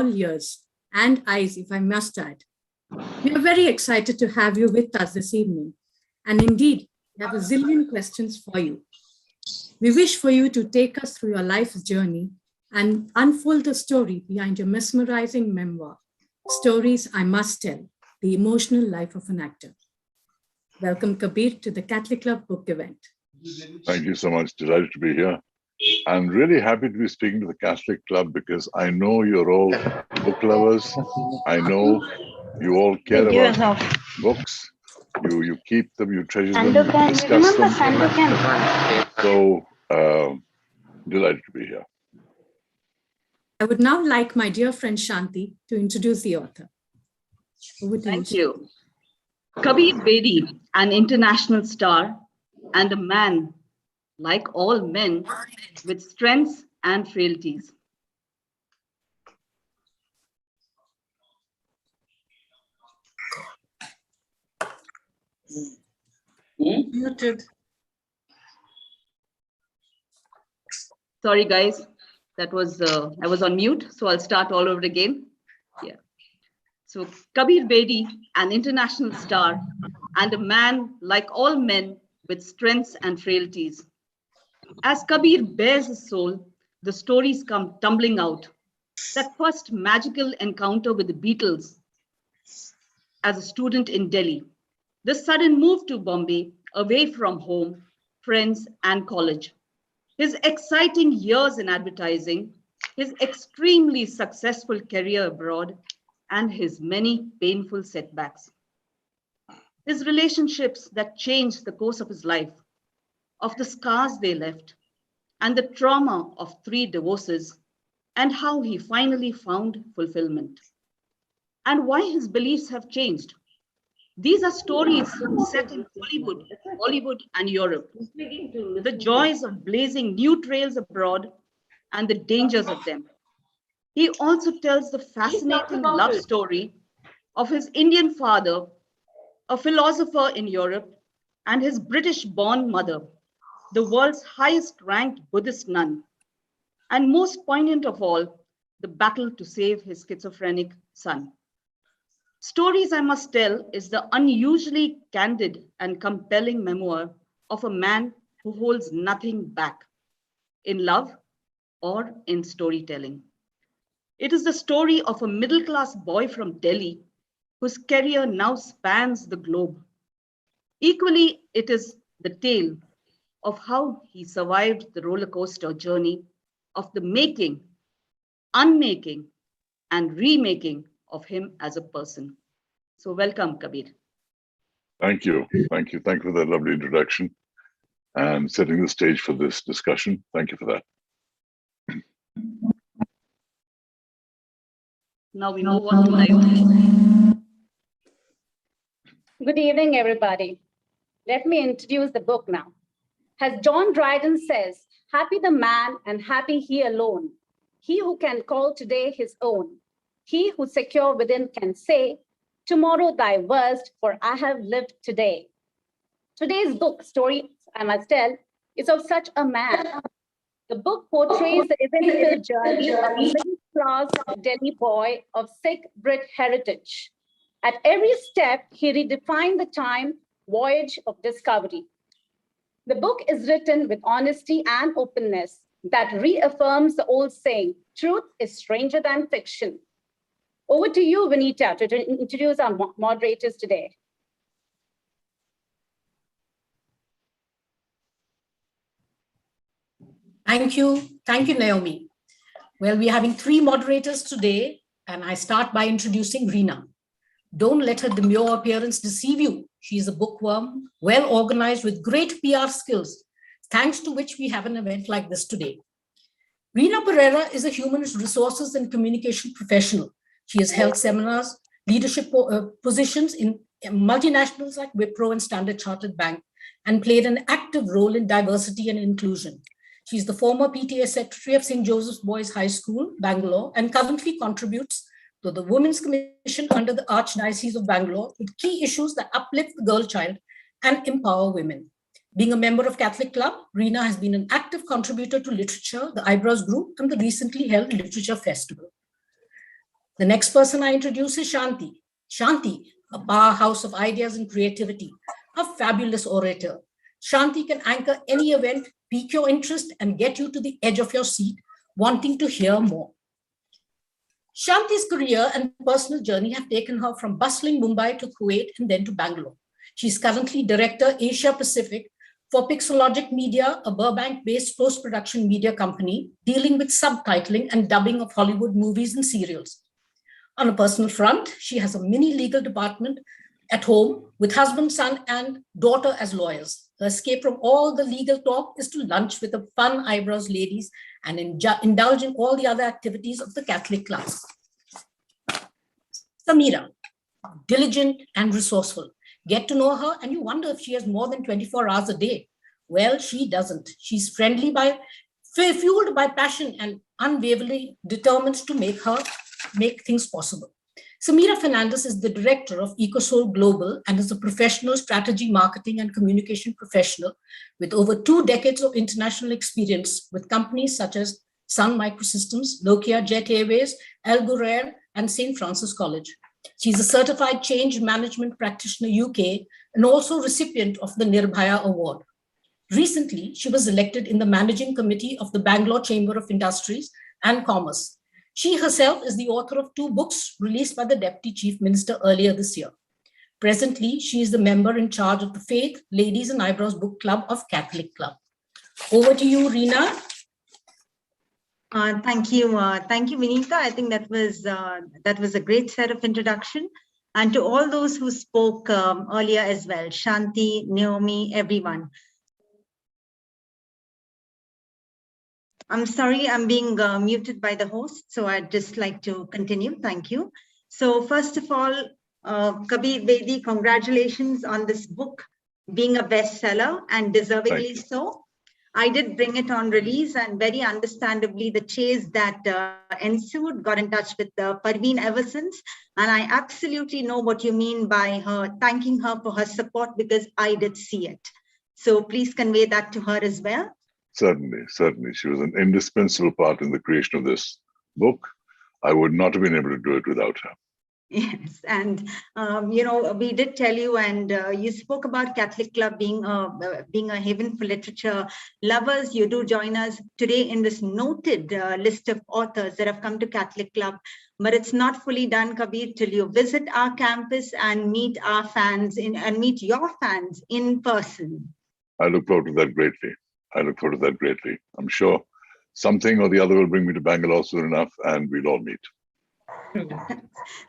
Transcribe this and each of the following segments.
all ears and eyes, if I must add. We are very excited to have you with us this evening. And indeed, we have a zillion questions for you. We wish for you to take us through your life's journey and unfold the story behind your mesmerizing memoir, Stories I Must Tell, The Emotional Life of an Actor. Welcome, Kabir, to the Catholic Club book event. Thank you so much. Delighted to be here. I'm really happy to be speaking to the Catholic Club because I know you're all book lovers. I know you all care about books. You keep them, you treasure them, you discuss them. So delighted to be here. I would now like my dear friend Shanti to introduce the author. Thank you. Kabir Bedi, an international star and a man, like all men, with strengths and frailties. Muted. Sorry, guys, that was I was on mute, so I'll start all over again. Yeah. So Kabir Bedi, an international star and a man like all men with strengths and frailties. As Kabir bears his soul, the stories come tumbling out. That first magical encounter with the Beatles as a student in Delhi, the sudden move to Bombay, away from home, friends, and college, his exciting years in advertising, his extremely successful career abroad, and his many painful setbacks. His relationships that changed the course of his life, of the scars they left, and the trauma of 3 divorces, and how he finally found fulfillment, and why his beliefs have changed. These are stories set in Hollywood and Europe, the joys of blazing new trails abroad and the dangers of them. He also tells the fascinating love story of his Indian father, a philosopher in Europe, and his British-born mother, the world's highest-ranked Buddhist nun, and most poignant of all, the battle to save his schizophrenic son. Stories I Must Tell is the unusually candid and compelling memoir of a man who holds nothing back in love or in storytelling. It is the story of a middle-class boy from Delhi whose career now spans the globe. Equally, it is the tale of how he survived the roller coaster journey of the making, unmaking, and remaking of him as a person. So welcome, Kabir. Thank you. Thank you. Thank you for that lovely introduction and setting the stage for this discussion. Thank you for that. Now we move on to Naomi. Good evening, everybody. Let me introduce the book now. As John Dryden says, happy the man and happy he alone, he who can call today his own, he who secure within can say, tomorrow thy worst, for I have lived today. Today's book, Story I Must Tell, is of such a man. The book portrays the eventful journey of a middle-class Delhi boy of Sikh Brit heritage. At every step, he redefined the time voyage of discovery. The book is written with honesty and openness that reaffirms the old saying, truth is stranger than fiction. Over to you, Vanita, to introduce our moderators today. Thank you, Naomi. Well, we're having 3 moderators today, and I start by introducing Reena. Don't let her demure appearance deceive you. She is a bookworm, well organized with great PR skills, thanks to which we have an event like this today. Reena Pereira is a human resources and communication professional. She has held seminars, leadership positions in multinationals like Wipro and Standard Chartered Bank, and played an active role in diversity and inclusion. She's the former PTA secretary of St. Joseph's Boys High School, Bangalore, and currently contributes to the Women's Commission under the Archdiocese of Bangalore with key issues that uplift the girl child and empower women. Being a member of Catholic Club, Reena has been an active contributor to literature, the iBrowse group, and the recently held Literature Festival. The next person I introduce is Shanti. Shanti, a powerhouse of ideas and creativity, a fabulous orator. Shanti can anchor any event, pique your interest, and get you to the edge of your seat, wanting to hear more. Shanti's career and personal journey have taken her from bustling Mumbai to Kuwait and then to Bangalore. She's currently Director Asia Pacific for Pixelogic Media, a Burbank-based post-production media company dealing with subtitling and dubbing of Hollywood movies and serials. On a personal front, she has a mini legal department at home with husband, son, and daughter as lawyers. Her escape from all the legal talk is to lunch with the fun eyebrows ladies and indulge in all the other activities of the Catholic class. Samira, diligent and resourceful. Get to know her and you wonder if she has more than 24 hours a day. Well, she doesn't. She's fueled by passion and unwaveringly determined to make things possible. Samira Fernandez is the director of EcoSoul Global and is a professional strategy, marketing, and communication professional with over 2 decades of international experience with companies such as Sun Microsystems, Nokia Jet Airways, Al Ghurair, and St. Francis College. She's a certified change management practitioner UK and also recipient of the Nirbhaya Award. Recently, she was elected in the managing committee of the Bangalore Chamber of Industries and Commerce. She herself is the author of 2 books released by the Deputy Chief Minister earlier this year. Presently, she is the member in charge of the Faith, Ladies and Eyebrows Book Club of Catholic Club. Over to you, Reena. Thank you, Vinita. I think that was a great set of introduction. And to all those who spoke earlier as well, Shanti, Naomi, everyone. I'm sorry, I'm being muted by the host, so I'd just like to continue. Thank you. So first of all, Kabir Bedi, congratulations on this book being a bestseller and deservingly so. I did bring it on release, and very understandably, the chase that ensued got in touch with Parveen ever since. And I absolutely know what you mean by her thanking her for her support, because I did see it. So please convey that to her as well. Certainly, certainly. She was an indispensable part in the creation of this book. I would not have been able to do it without her. Yes, and we did tell you, and you spoke about Catholic Club being a haven for literature lovers. You do join us today in this noted list of authors that have come to Catholic Club, but it's not fully done, Kabir, till you visit our campus and meet our fans and meet your fans in person. I look forward to that greatly. I'm sure something or the other will bring me to Bangalore soon enough, and we'll all meet.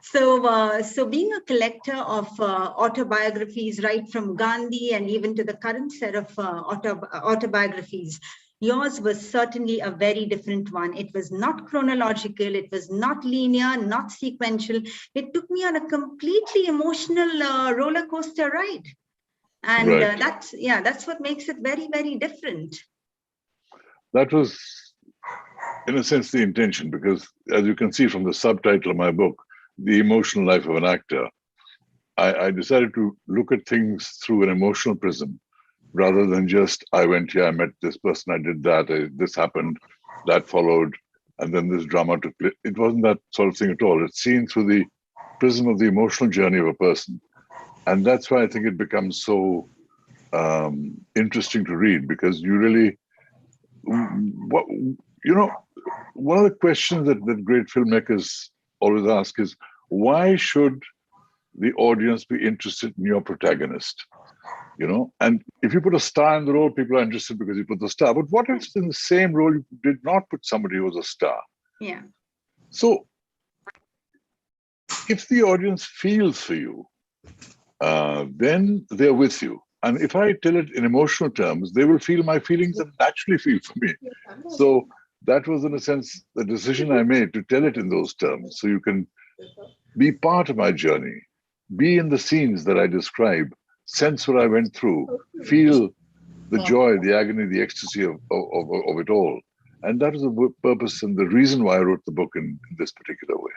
So being a collector of autobiographies, right from Gandhi and even to the current set of autobiographies, yours was certainly a very different one. It was not chronological, it was not linear, not sequential. It took me on a completely emotional roller coaster ride. And right. That's what makes it very, very different. That was, in a sense, the intention, because as you can see from the subtitle of my book, The Emotional Life of an Actor, I decided to look at things through an emotional prism rather than just, I went here, I met this person, I did that, this happened, that followed, and then this drama took place. It wasn't that sort of thing at all. It's seen through the prism of the emotional journey of a person. And that's why I think it becomes so interesting to read, because you really, one of the questions that great filmmakers always ask is, why should the audience be interested in your protagonist? And if you put a star in the role, people are interested because you put the star. But what if in the same role you did not put somebody who was a star? Yeah. So if the audience feels for you, then they're with you. And if I tell it in emotional terms, they will feel my feelings and naturally feel for me. So that was, in a sense, the decision I made to tell it in those terms. So you can be part of my journey, be in the scenes that I describe, sense what I went through, feel the joy, the agony, the ecstasy of it all. And that is the purpose and the reason why I wrote the book in this particular way.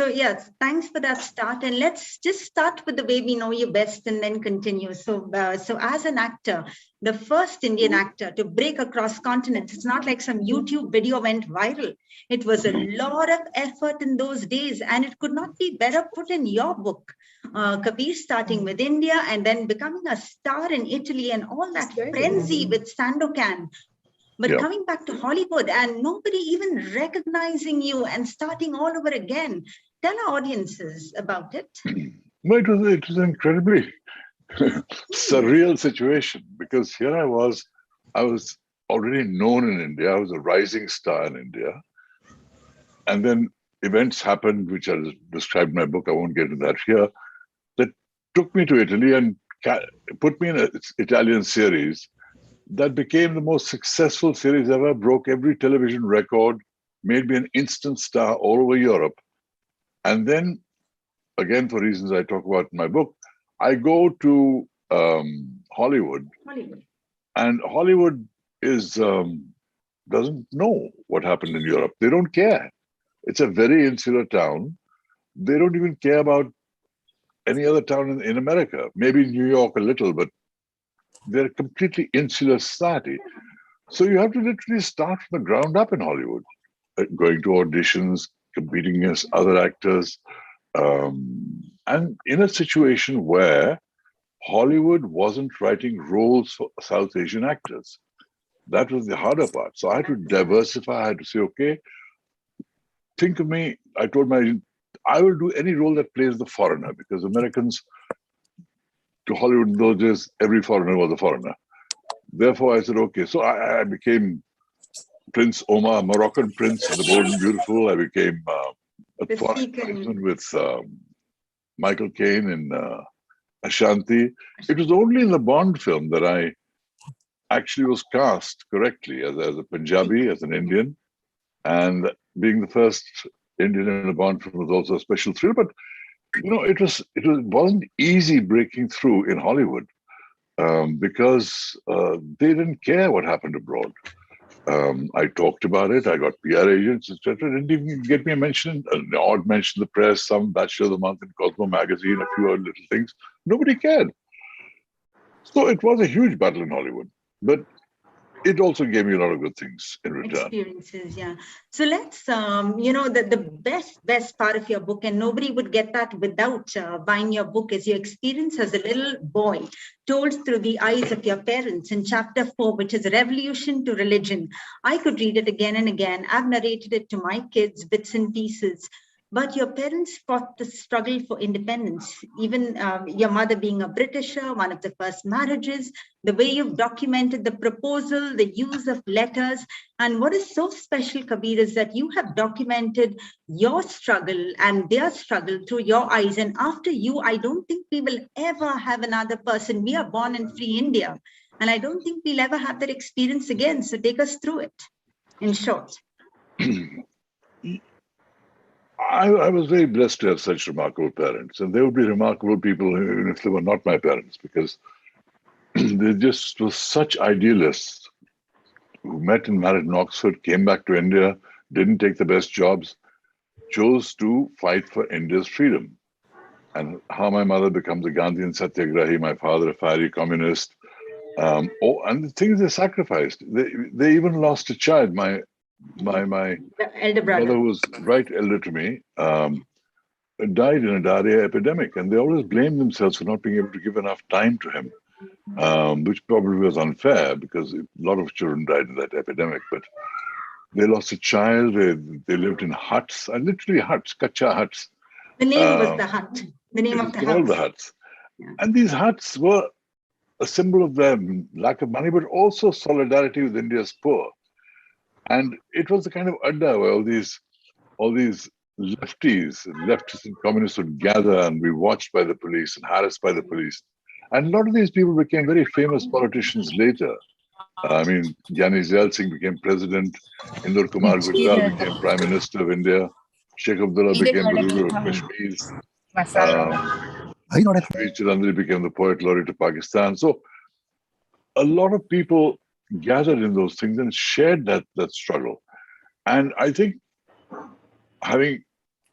So yes, thanks for that start. And let's just start with the way we know you best and then continue. So as an actor, the first Indian actor to break across continents, it's not like some YouTube video went viral. It was a lot of effort in those days, and it could not be better put in your book. Kabir, starting with India and then becoming a star in Italy and all that frenzy with Sandokan. But coming back to Hollywood and nobody even recognizing you and starting all over again. Tell our audiences about it. No, it was an incredibly surreal situation, because here I was already known in India. I was a rising star in India. And then events happened, which I described in my book. I won't get into that here, that took me to Italy and put me in an Italian series that became the most successful series ever, broke every television record, made me an instant star all over Europe. And then, again, for reasons I talk about in my book, I go to Hollywood. And Hollywood doesn't know what happened in Europe. They don't care. It's a very insular town. They don't even care about any other town in America. Maybe New York a little, but they're a completely insular society. So you have to literally start from the ground up in Hollywood, going to auditions, competing against other actors, and in a situation where Hollywood wasn't writing roles for South Asian actors. That was the harder part. So I had to diversify. I had to say, okay, think of me. I told my agent, I will do any role that plays the foreigner, because Americans, to Hollywood in those days, every foreigner was a foreigner. Therefore, I said, okay. So I became Prince Omar, Moroccan Prince, the Bold and Beautiful. I became a foreign tribesman with Michael Caine in Ashanti. It was only in the Bond film that I actually was cast correctly as a Punjabi, as an Indian. And being the first Indian in a Bond film was also a special thrill. But you know, it wasn't easy breaking through in Hollywood, because they didn't care what happened abroad. I talked about it. I got PR agents, etc. Didn't even get me a mention, an odd mention in the press, some Bachelor of the Month in Cosmo magazine, a few other little things. Nobody cared. So it was a huge battle in Hollywood, but it also gave me a lot of good things in return. Experiences, yeah. So let's, the best part of your book, and nobody would get that without buying your book, is your experience as a little boy, told through the eyes of your parents in chapter 4, which is Revolution to Religion. I could read it again and again. I've narrated it to my kids, bits and pieces. But your parents fought the struggle for independence, even your mother being a Britisher, one of the first marriages, the way you've documented the proposal, the use of letters. And what is so special, Kabir, is that you have documented your struggle and their struggle through your eyes. And after you, I don't think we will ever have another person. We are born in free India. And I don't think we'll ever have that experience again. So take us through it, in short. I was very blessed to have such remarkable parents, and they would be remarkable people even if they were not my parents, because they just were such idealists who met and married in Oxford, came back to India, didn't take the best jobs, chose to fight for India's freedom. And how my mother becomes a Gandhian Satyagrahi, my father a fiery communist, and the things they sacrificed. They even lost a child. My elder brother, who was right elder to me, died in a diarrhea epidemic, and they always blamed themselves for not being able to give enough time to him, which probably was unfair, because a lot of children died in that epidemic. But they lost a child. They lived in huts, literally huts, kacha huts. The name was the hut. The name of the house. The huts, and these huts were a symbol of their lack of money, but also solidarity with India's poor. And it was the kind of adda where all these leftists and communists would gather and be watched by the police and harassed by the police. And a lot of these people became very famous politicians later. I mean, Gyani Zail Singh became president, Indur Kumar Gujral became Prime Minister of India, Sheikh Abdullah became the ruler of Kashmir, Veer Chalandri became the poet laureate of Pakistan. So a lot of people gathered in those things and shared that struggle. And I think having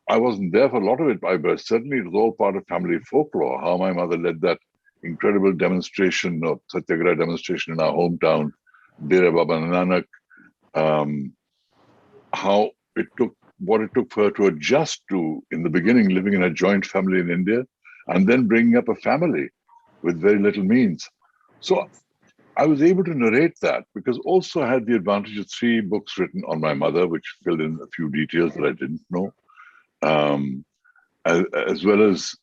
I wasn't there for a lot of it, but certainly it was all part of family folklore, how my mother led that incredible demonstration of Satyagraha demonstration in our hometown, Dera Baba Nanak, how what it took for her to adjust to, in the beginning, living in a joint family in India, and then bringing up a family with very little means. So I was able to narrate that because also I had the advantage of 3 books written on my mother, which filled in a few details that I didn't know, as well as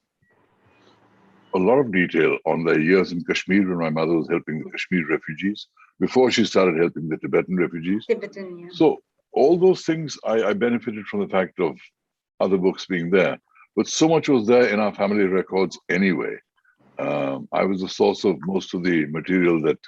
a lot of detail on the years in Kashmir when my mother was helping the Kashmir refugees before she started helping the Tibetan refugees. Tibetan, yeah. So all those things, I benefited from the fact of other books being there, but so much was there in our family records anyway. I was the source of most of the material that.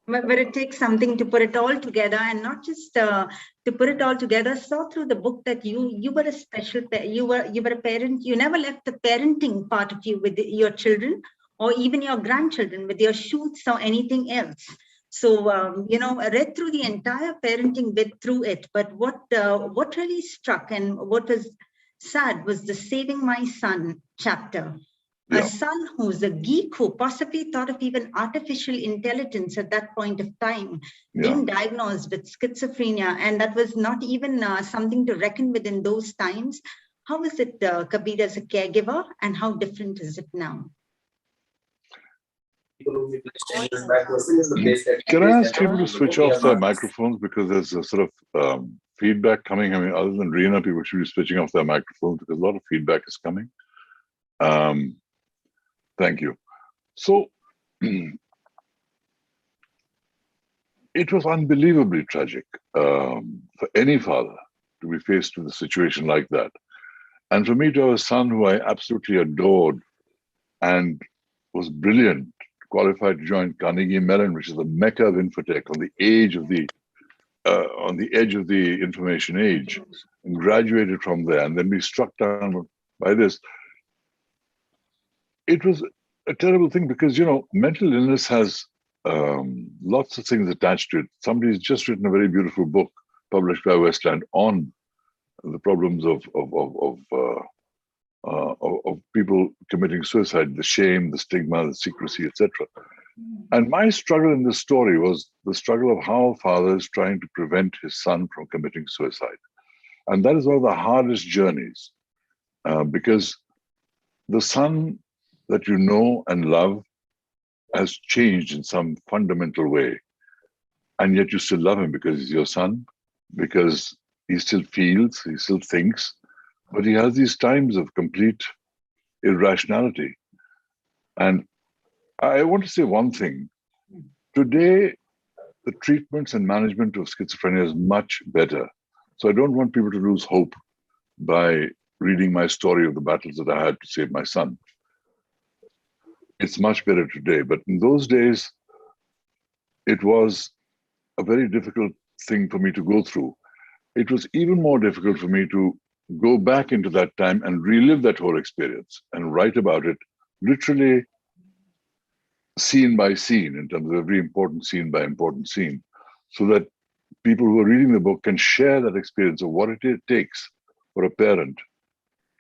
But it takes something to put it all together, and not just to put it all together. Saw through the book that you were a special, you were a parent. You never left the parenting part of you with your children or even your grandchildren with your shoots or anything else. So I read through the entire parenting bit through it. But what really struck and what was sad was the Saving My Son chapter. Yeah. A son who's a geek who possibly thought of even artificial intelligence at that point of time, being diagnosed with schizophrenia, and that was not even something to reckon with in those times. How is it, Kabir, as a caregiver, and how different is it now? Can I ask people to switch off their microphones because there's a sort of feedback coming? I mean, other than Reena, people should be switching off their microphones because a lot of feedback is coming. Thank you. So it was unbelievably tragic for any father to be faced with a situation like that. And for me to have a son who I absolutely adored and was brilliant, qualified to join Carnegie Mellon, which is the mecca of infotech, on the edge of the information age, and graduated from there, and then be struck down by this. It was a terrible thing because, mental illness has lots of things attached to it. Somebody's just written a very beautiful book published by Westland on the problems of people committing suicide, the shame, the stigma, the secrecy, etc. And my struggle in this story was the struggle of how a father is trying to prevent his son from committing suicide. And that is one of the hardest journeys because the son that you know and love has changed in some fundamental way. And yet you still love him because he's your son, because he still feels, he still thinks, but he has these times of complete irrationality. And I want to say one thing. Today, the treatments and management of schizophrenia is much better. So I don't want people to lose hope by reading my story of the battles that I had to save my son. It's much better today. But in those days, it was a very difficult thing for me to go through. It was even more difficult for me to go back into that time and relive that whole experience and write about it literally scene by scene, in terms of every important scene by important scene, so that people who are reading the book can share that experience of what it takes for a parent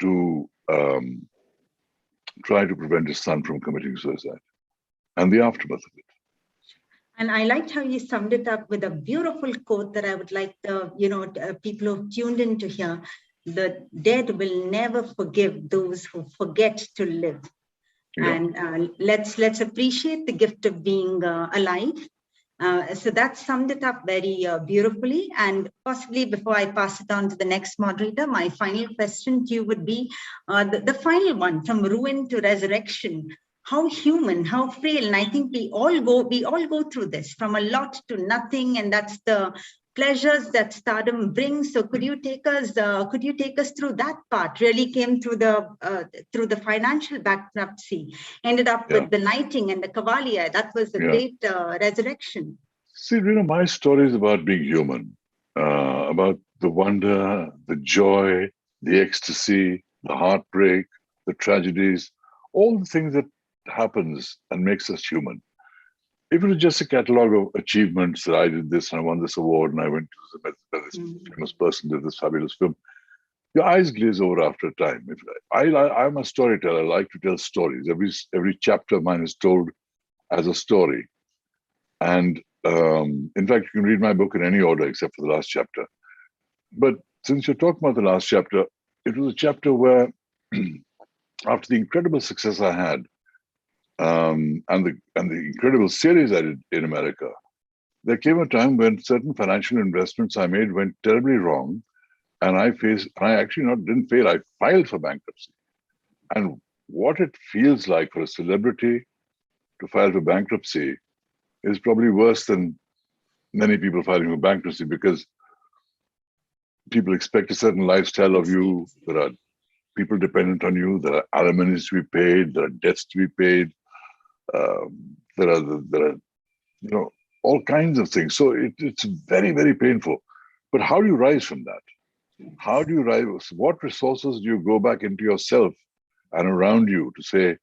to try to prevent his son from committing suicide and the aftermath of it. And I liked how you summed it up with a beautiful quote that I would like the people who tuned in to hear. The dead will never forgive those who forget to live. Yeah. And let's appreciate the gift of being alive. So that summed it up very beautifully. And possibly before I pass it on to the next moderator, my final question to you would be the final one, from ruin to resurrection. How human, how frail. And I think we all go through this, from a lot to nothing. And that's the pleasures that stardom brings. So could you take us through that part? Really came through the financial bankruptcy, ended up with the knighting and the Cavalier. That was a great resurrection. See, my story is about being human, about the wonder, the joy, the ecstasy, the heartbreak, the tragedies, all the things that happens and makes us human. If it was just a catalogue of achievements that I did this and I won this award and I went to this famous person, did this fabulous film, your eyes glaze over after a time. I'm a storyteller. I like to tell stories. Every chapter of mine is told as a story. And in fact, you can read my book in any order except for the last chapter. But since you're talking about the last chapter, it was a chapter where, after the incredible success I had, and the incredible series I did in America, there came a time when certain financial investments I made went terribly wrong, and I actually didn't fail. I filed for bankruptcy. And what it feels like for a celebrity to file for bankruptcy is probably worse than many people filing for bankruptcy, because people expect a certain lifestyle of you. There are people dependent on you. There are alimonies to be paid. There are debts to be paid. There are all kinds of things. So it's very, very painful. But how do you rise from that? How do you rise? What resources do you go back into yourself and around you to say,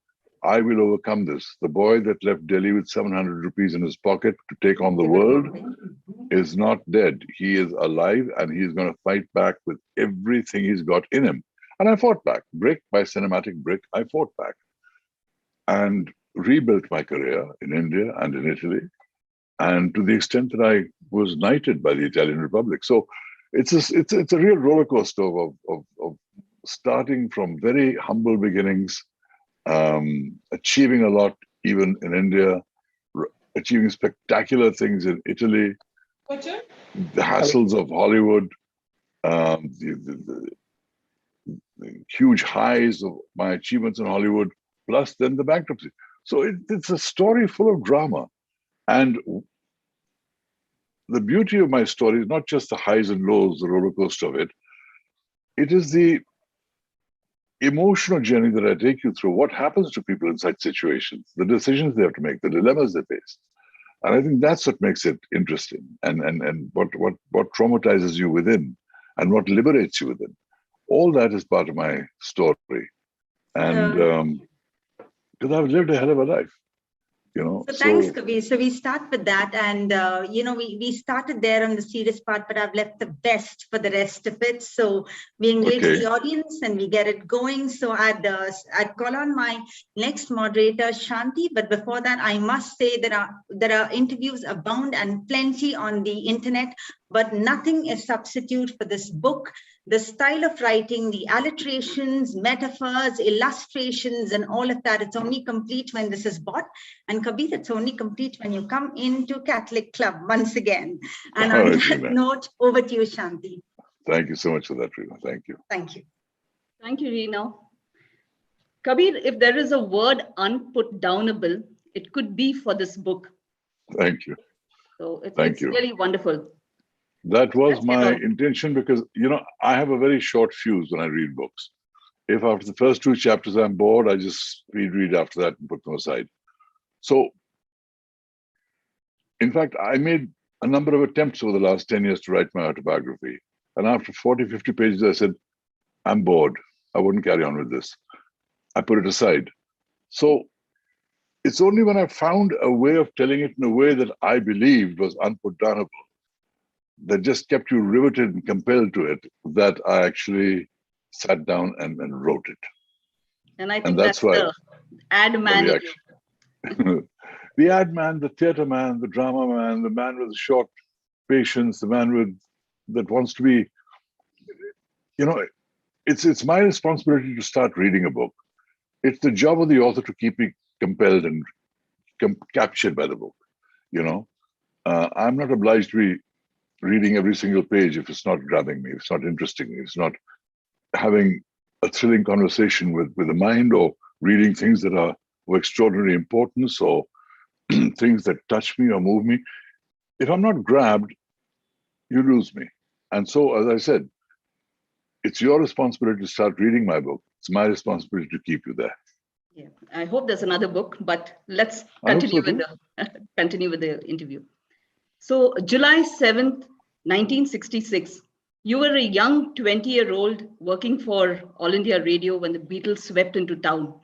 I will overcome this? The boy that left Delhi with 700 rupees in his pocket to take on the world is not dead. He is alive, and he's going to fight back with everything he's got in him. And I fought back, brick by cinematic brick. I fought back and rebuilt my career in India and in Italy, and to the extent that I was knighted by the Italian Republic. So it's a real roller coaster of starting from very humble beginnings, achieving a lot even in India, achieving spectacular things in Italy, the hassles of Hollywood, the huge highs of my achievements in Hollywood, plus then the bankruptcy. So it's a story full of drama. And the beauty of my story is not just the highs and lows, the roller coaster of it. It is the emotional journey that I take you through. What happens to people in such situations, the decisions they have to make, the dilemmas they face. And I think that's what makes it interesting, and what traumatizes you within, and what liberates you within. All that is part of my story. And because I've lived a hell of a life. So thanks, Kabir. So we start with that, and we started there on the serious part, but I've left the best for the rest of it. So we engage the audience and we get it going. So I'd call on my next moderator, Shanti. But before that, I must say there are interviews abound and plenty on the internet, but nothing is substitute for this book. The style of writing, the alliterations, metaphors, illustrations, and all of that, it's only complete when this is bought. And Kabir, it's only complete when you come into Catholic Club once again. And on that note, over to you, Shanti. Thank you so much for that, Reena. Thank you. Thank you. Thank you, Reena. Kabir, if there is a word unputdownable, it could be for this book. Thank you. So it's really wonderful. That was my intention, because, I have a very short fuse when I read books. If after the first 2 chapters I'm bored, I just reread after that and put them aside. So, in fact, I made a number of attempts over the last 10 years to write my autobiography. And after 40, 50 pages, I said, I'm bored. I wouldn't carry on with this. I put it aside. So it's only when I found a way of telling it in a way that I believed was unputdownable, that just kept you riveted and compelled to it, that I actually sat down and wrote it. And I think that's why the ad man. The ad man, the theater man, the drama man, the man with short patience, the man that wants to be, it's my responsibility to start reading a book. It's the job of the author to keep me compelled and captured by the book. I'm not obliged to be reading every single page if it's not grabbing me, if it's not interesting me, if it's not having a thrilling conversation with the mind, or reading things that are of extraordinary importance, or things that touch me or move me. If I'm not grabbed, you lose me. And so, as I said, it's your responsibility to start reading my book. It's my responsibility to keep you there. Yeah, I hope there's another book, but let's continue with the interview. So July 7th, 1966, you were a young 20-year-old working for All India Radio when the Beatles swept into town.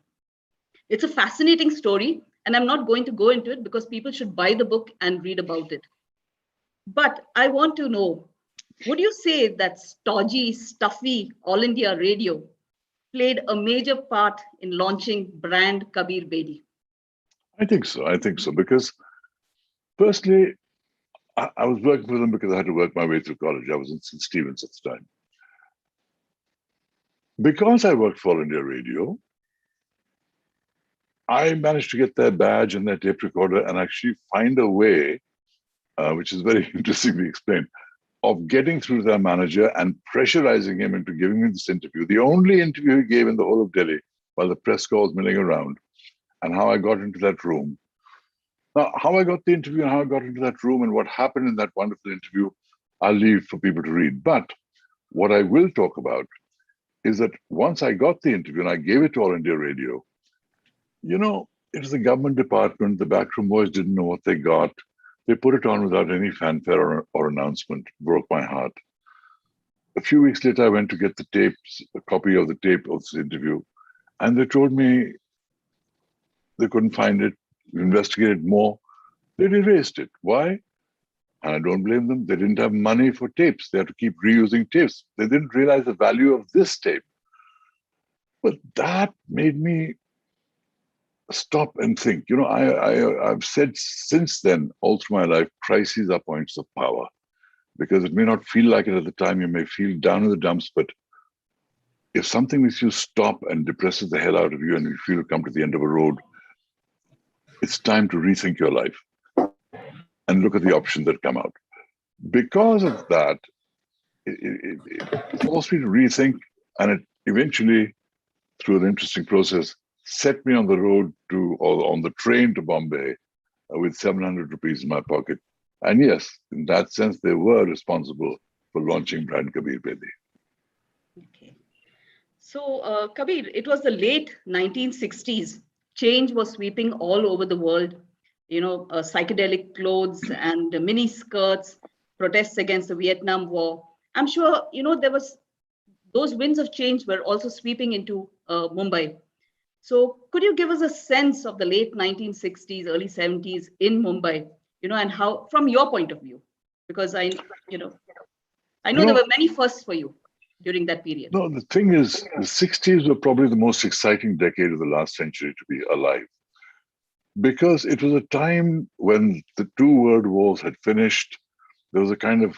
It's a fascinating story, and I'm not going to go into it because people should buy the book and read about it. But I want to know, Would you say that stodgy, stuffy All India Radio played a major part in launching brand Kabir Bedi? I think so. I think so. Because firstly, I was working for them because I had to work my way through college. I was in St. Stephen's at the time. Because I worked for All India Radio, I managed to get their badge and their tape recorder and actually find a way, which is very interestingly explained, of getting through to their manager and pressurizing him into giving me this interview, the only interview he gave in the whole of Delhi while the press corps was milling around, and how I got into that room. Now, how I got the interview and how I got into that room and what happened in that wonderful interview, I'll leave for people to read. But what I will talk about is that once I got the interview and I gave it to All India Radio, you know, it was a government department. The backroom boys didn't know what they got. They put it on without any fanfare or announcement. Broke my heart. A few weeks later, I went to get the tapes, a copy of the tape of this interview, and they told me they couldn't find it. We investigated more. They'd erased it. Why? And I don't blame them. They didn't have money for tapes. They had to keep reusing tapes. They didn't realize the value of this tape. But that made me stop and think. You know, I've said since then, all through my life, crises are points of power. Because it may not feel like it at the time. You may feel down in the dumps. But if something makes you stop and depresses the hell out of you and you feel to come to the end of a road, it's time to rethink your life and look at the options that come out. Because of that, it forced me to rethink, and it eventually, through an interesting process, set me on the road to, or on the train to Bombay with 700 rupees in my pocket. And yes, in that sense, they were responsible for launching brand Kabir Bedi. Okay. So, Kabir, it was the late 1960s. Change was sweeping all over the world. You know, psychedelic clothes and mini skirts, protests against the Vietnam War. I'm sure, you know, there was those winds of change were also sweeping into Mumbai. So could you give us a sense of the late 1960s, early 70s in Mumbai, you know, and how, from your point of view? Because I know there were many firsts for you during that period. No, the thing is, the 60s were probably the most exciting decade of the last century to be alive. Because it was a time when the two world wars had finished. There was a kind of,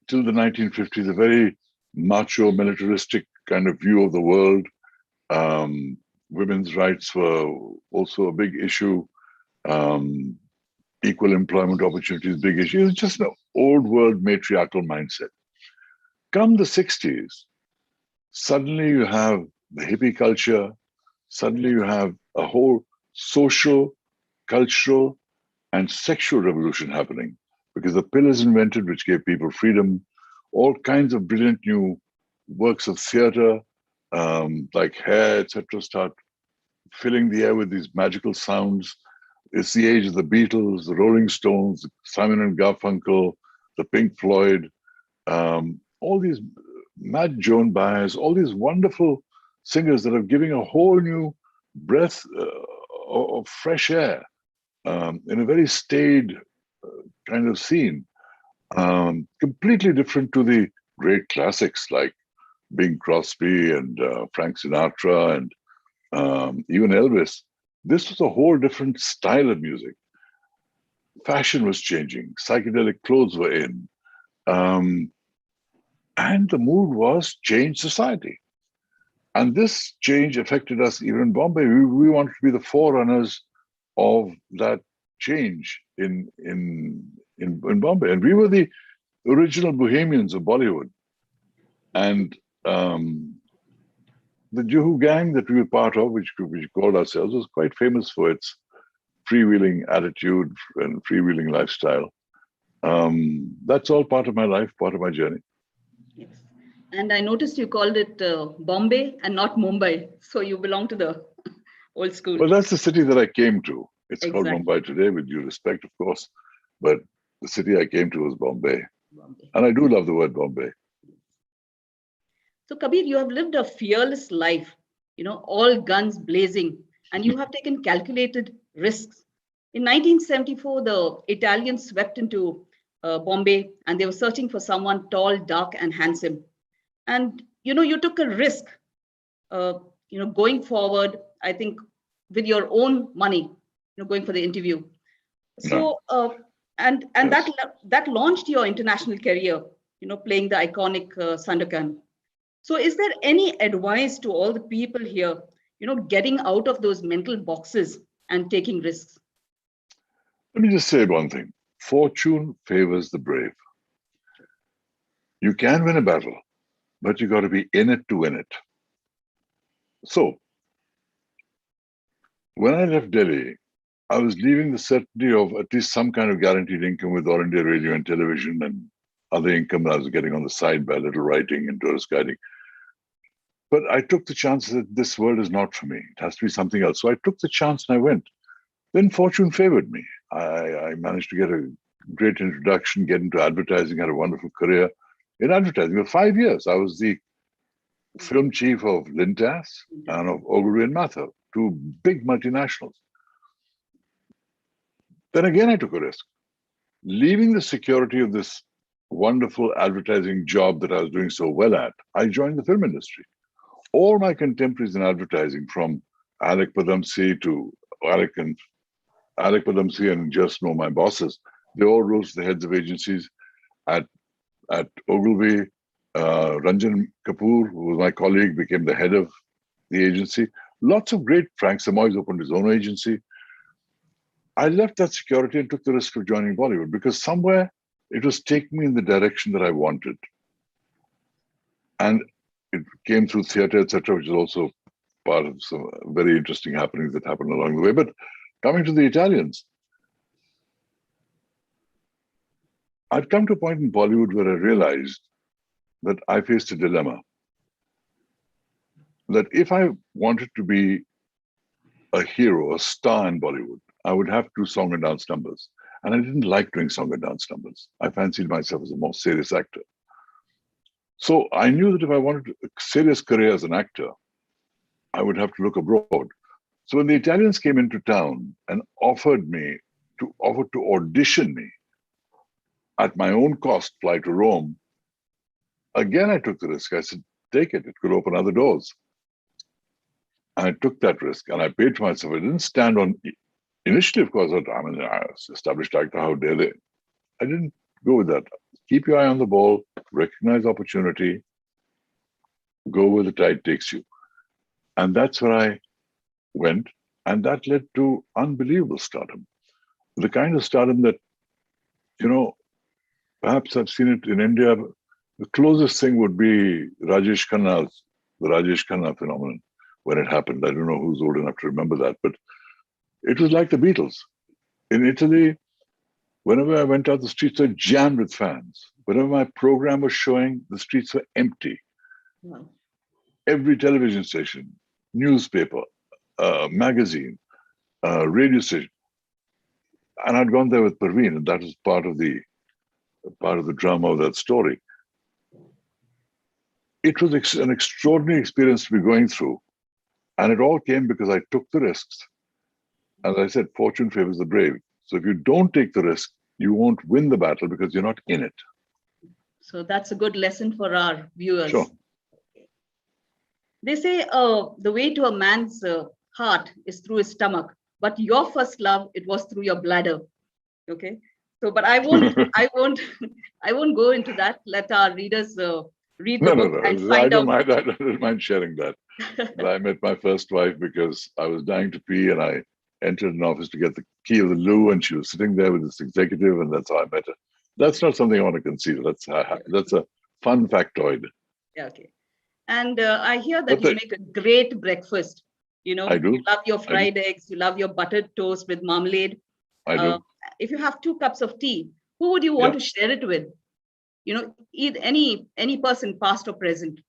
till the 1950s, a very macho, militaristic kind of view of the world. Women's rights were also a big issue. Equal employment opportunities, big issue. It was just an old world matriarchal mindset. Come the 60s, suddenly you have the hippie culture. Suddenly you have a whole social, cultural, and sexual revolution happening, because the pill is invented, which gave people freedom. All kinds of brilliant new works of theater, like Hair, etc., start filling the air with these magical sounds. It's the age of the Beatles, the Rolling Stones, Simon and Garfunkel, the Pink Floyd, all these Matt Joan Baez, all these wonderful singers that are giving a whole new breath of fresh air in a very staid kind of scene, completely different to the great classics like Bing Crosby and Frank Sinatra and even Elvis. This was a whole different style of music. Fashion was changing. Psychedelic clothes were in. And the mood was change society. And this change affected us even in Bombay. We wanted to be the forerunners of that change in Bombay. And we were the original bohemians of Bollywood. And the Juhu gang that we were part of, which we called ourselves, was quite famous for its freewheeling attitude and freewheeling lifestyle. That's all part of my life, part of my journey. Yes. And I noticed you called it Bombay and not Mumbai. So you belong to the old school. Well, that's the city that I came to. It's Exactly. called Mumbai today, with due respect, of course. But the city I came to was Bombay. And I do love the word Bombay. So Kabir, you have lived a fearless life, you know, all guns blazing, and you have taken calculated risks. In 1974, the Italians swept into Bombay, and they were searching for someone tall, dark, and handsome. And you took a risk, going forward, I think, with your own money, going for the interview. So, and Yes. that launched your international career, playing the iconic Sandakan. So, is there any advice to all the people here, getting out of those mental boxes and taking risks? Let me just say one thing. Fortune favors the brave. You can win a battle, but you got to be in it to win it. So, when I left Delhi, I was leaving the certainty of at least some kind of guaranteed income with All India Radio and television and other income that I was getting on the side by a little writing and tourist guiding. But I took the chance that this world is not for me. It has to be something else. So I took the chance and I went. Then fortune favored me. I managed to get a great introduction, get into advertising, had a wonderful career in advertising. For 5 years, I was the film chief of Lintas and of Ogilvy and Mather, two big multinationals. Then again, I took a risk. Leaving the security of this wonderful advertising job that I was doing so well at, I joined the film industry. All my contemporaries in advertising, from Alec Padamsee to Alec Padamsee and just know my bosses, they all rose to the heads of agencies at Ogilvy. Ranjan Kapoor, who was my colleague, became the head of the agency. Lots of great. Frank Samoys opened his own agency. I left that security and took the risk of joining Bollywood because somewhere it was taking me in the direction that I wanted. And it came through theater, etc., which is also part of some very interesting happenings that happened along the way. But coming to the Italians, I'd come to a point in Bollywood where I realized that I faced a dilemma. That if I wanted to be a hero, a star in Bollywood, I would have to do song and dance numbers. And I didn't like doing song and dance numbers. I fancied myself as a more serious actor. So I knew that if I wanted a serious career as an actor, I would have to look abroad. So when the Italians came into town and offered to audition me at my own cost, fly to Rome, again, I took the risk. I said, take it. It could open other doors. And I took that risk and I paid for myself. I didn't stand on, initially, of course, I'm an established actor, how dare they? I didn't go with that. Keep your eye on the ball, recognize opportunity, go where the tide takes you. And that's where I went. And that led to unbelievable stardom. The kind of stardom that, perhaps I've seen it in India. The closest thing would be the Rajesh Khanna phenomenon when it happened. I don't know who's old enough to remember that, but it was like the Beatles. In Italy, whenever I went out, the streets were jammed with fans. Whenever my program was showing, the streets were empty. Wow. Every television station, newspaper, magazine, radio station. And I'd gone there with Parveen, and that was part of the drama of that story. It was an extraordinary experience to be going through. And it all came because I took the risks. As I said, fortune favors the brave. So if you don't take the risk, you won't win the battle because you're not in it. So that's a good lesson for our viewers. Sure. They say the way to a man's heart is through his stomach, but your first love, it was through your bladder. Okay. So, but I won't go into that. Let our readers read the book and find out. I don't mind sharing that. But I met my first wife because I was dying to pee and I entered an office to get the key of the loo and she was sitting there with this executive and that's how I met her. That's not something I want to conceal. That's a fun factoid. Yeah, okay. And I hear that you make a great breakfast. I do. You love your fried eggs. You love your buttered toast with marmalade. I do. If you have 2 cups of tea, who would you want to share it with? Either any person, past or present.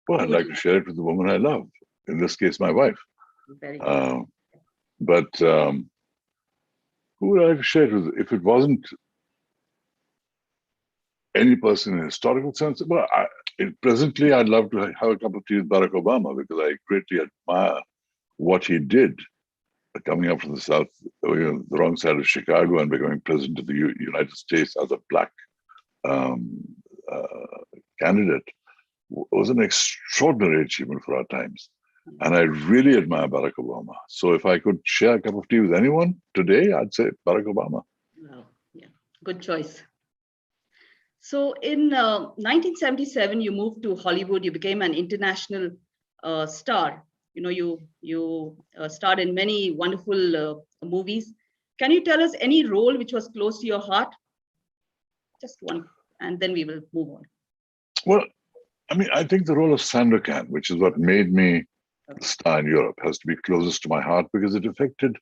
Well, I'd like to share it with the woman I love. In this case, my wife. Very good. But who would I like to share it with? If it wasn't any person in a historical sense, well, presently I'd love to have a cup of tea with Barack Obama because I greatly admire what he did coming up from the South, the wrong side of Chicago and becoming president of the United States as a black candidate was an extraordinary achievement for our times. And I really admire Barack Obama. So if I could share a cup of tea with anyone today, I'd say Barack Obama. Wow. Yeah, good choice. So in 1977, you moved to Hollywood. You became an international star. You know, you starred in many wonderful movies. Can you tell us any role which was close to your heart? Just one, and then we will move on. Well, I mean, I think the role of Sandokan, which is what made me a star in Europe, has to be closest to my heart because it affected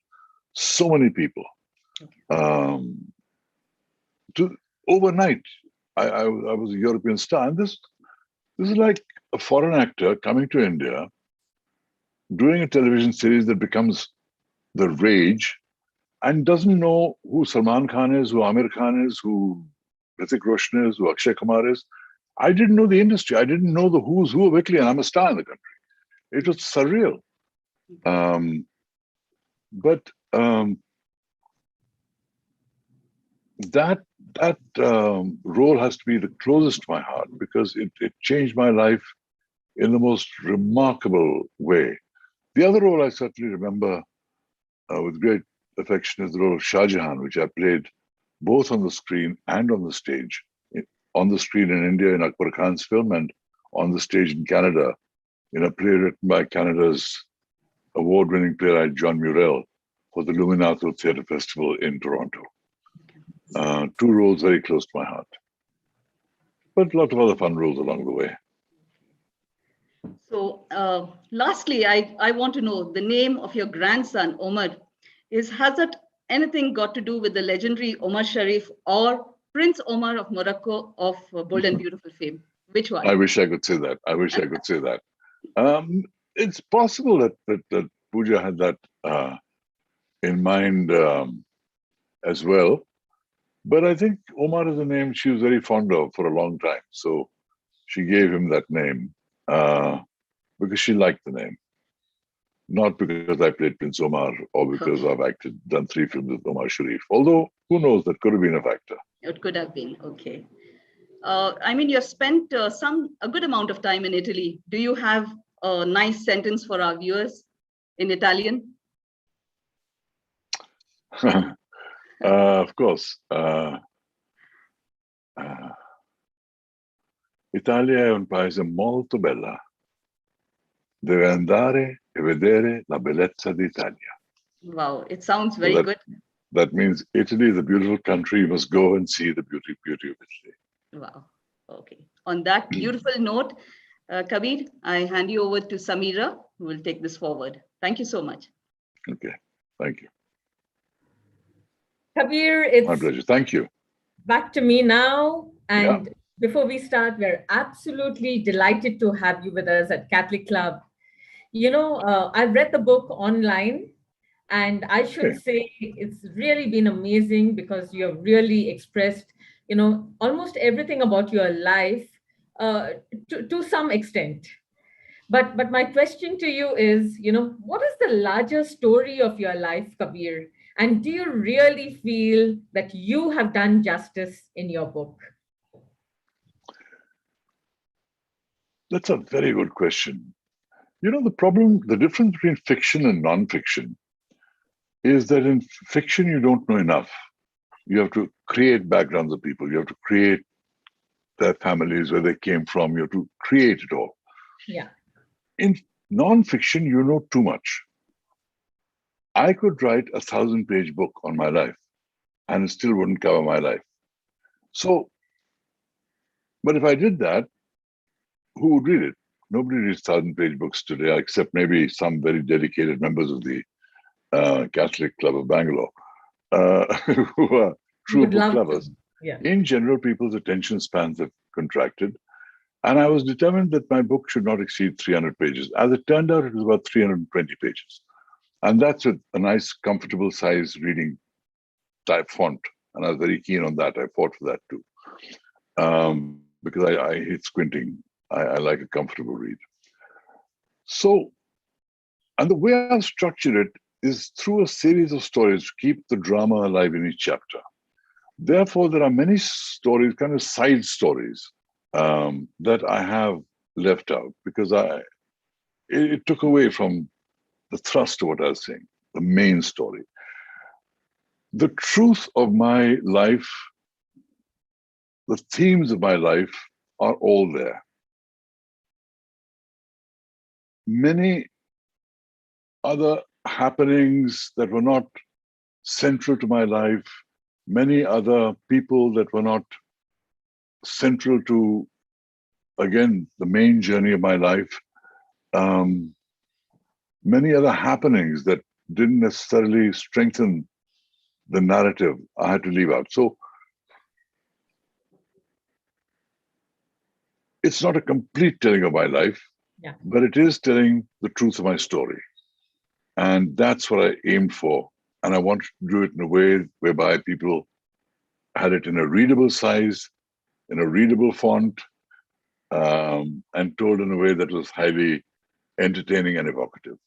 so many people. Overnight, I was a European star, and this is like a foreign actor coming to India, doing a television series that becomes the rage, and doesn't know who Salman Khan is, who Amir Khan is, who Hrithik Roshan is, who Akshay Kumar is. I didn't know the industry. I didn't know the who's who of Italy, and I'm a star in the country. It was surreal. That role has to be the closest to my heart because it changed my life in the most remarkable way. The other role I certainly remember with great affection is the role of Shah Jahan, which I played both on the screen and on the stage. On the screen in India in Akbar Khan's film, and on the stage in Canada in a play written by Canada's award-winning playwright John Murrell for the Luminato Theatre Festival in Toronto. Two roles very close to my heart, but a lot of other fun roles along the way. So lastly, I want to know the name of your grandson, Omar. Has that anything got to do with the legendary Omar Sharif or Prince Omar of Morocco of Bold and Beautiful fame? Which one? I wish I could say that. I wish I could say that. It's possible that Pooja had that in mind as well. But I think Omar is a name she was very fond of for a long time. So she gave him that name because she liked the name. Not because I played Prince Omar or because I've done 3 films with Omar Sharif. Although, who knows, that could have been a factor. It could have been, okay. I mean, you've spent a good amount of time in Italy. Do you have a nice sentence for our viewers in Italian? Of course. Italia è un paese molto bella. Deve andare e vedere la bellezza d'Italia. Wow, it sounds very good. That means Italy is a beautiful country. You must go and see the beauty of Italy. Wow. Okay. On that beautiful note, Kabir, I hand you over to Samira, who will take this forward. Thank you so much. Okay. Thank you. Kabir, it's my pleasure. Thank you. Back to me now. And before we start, we're absolutely delighted to have you with us at Catholic Club. You know, I've read the book online, and I should say it's really been amazing because you have really expressed, you know, almost everything about your life to some extent. But my question to you is, you know, what is the larger story of your life, Kabir? And do you really feel that you have done justice in your book? That's a very good question. You know, the difference between fiction and non-fiction is that in fiction, you don't know enough. You have to create backgrounds of people. You have to create their families, where they came from. You have to create it all. Yeah. In non-fiction, you know too much. I could write a 1,000-page book on my life and it still wouldn't cover my life. So, but if I did that, who would read it? Nobody reads 1,000-page books today, except maybe some very dedicated members of the Catholic Club of Bangalore, who are true book lovers. Yeah. In general, people's attention spans have contracted. And I was determined that my book should not exceed 300 pages. As it turned out, it was about 320 pages. And that's with a nice, comfortable size reading type font. And I was very keen on that. I fought for that too. Because I hate squinting. I like a comfortable read. So, and the way I've structured it is through a series of stories to keep the drama alive in each chapter. Therefore, there are many stories, kind of side stories, that I have left out because it took away from the thrust of what I was saying, the main story. The truth of my life, the themes of my life are all there. Many other happenings that were not central to my life, many other people that were not central to, again, the main journey of my life, many other happenings that didn't necessarily strengthen the narrative, I had to leave out. So it's not a complete telling of my life, but it is telling the truth of my story. And that's what I aimed for. And I wanted to do it in a way whereby people had it in a readable size, in a readable font, and told in a way that was highly entertaining and evocative.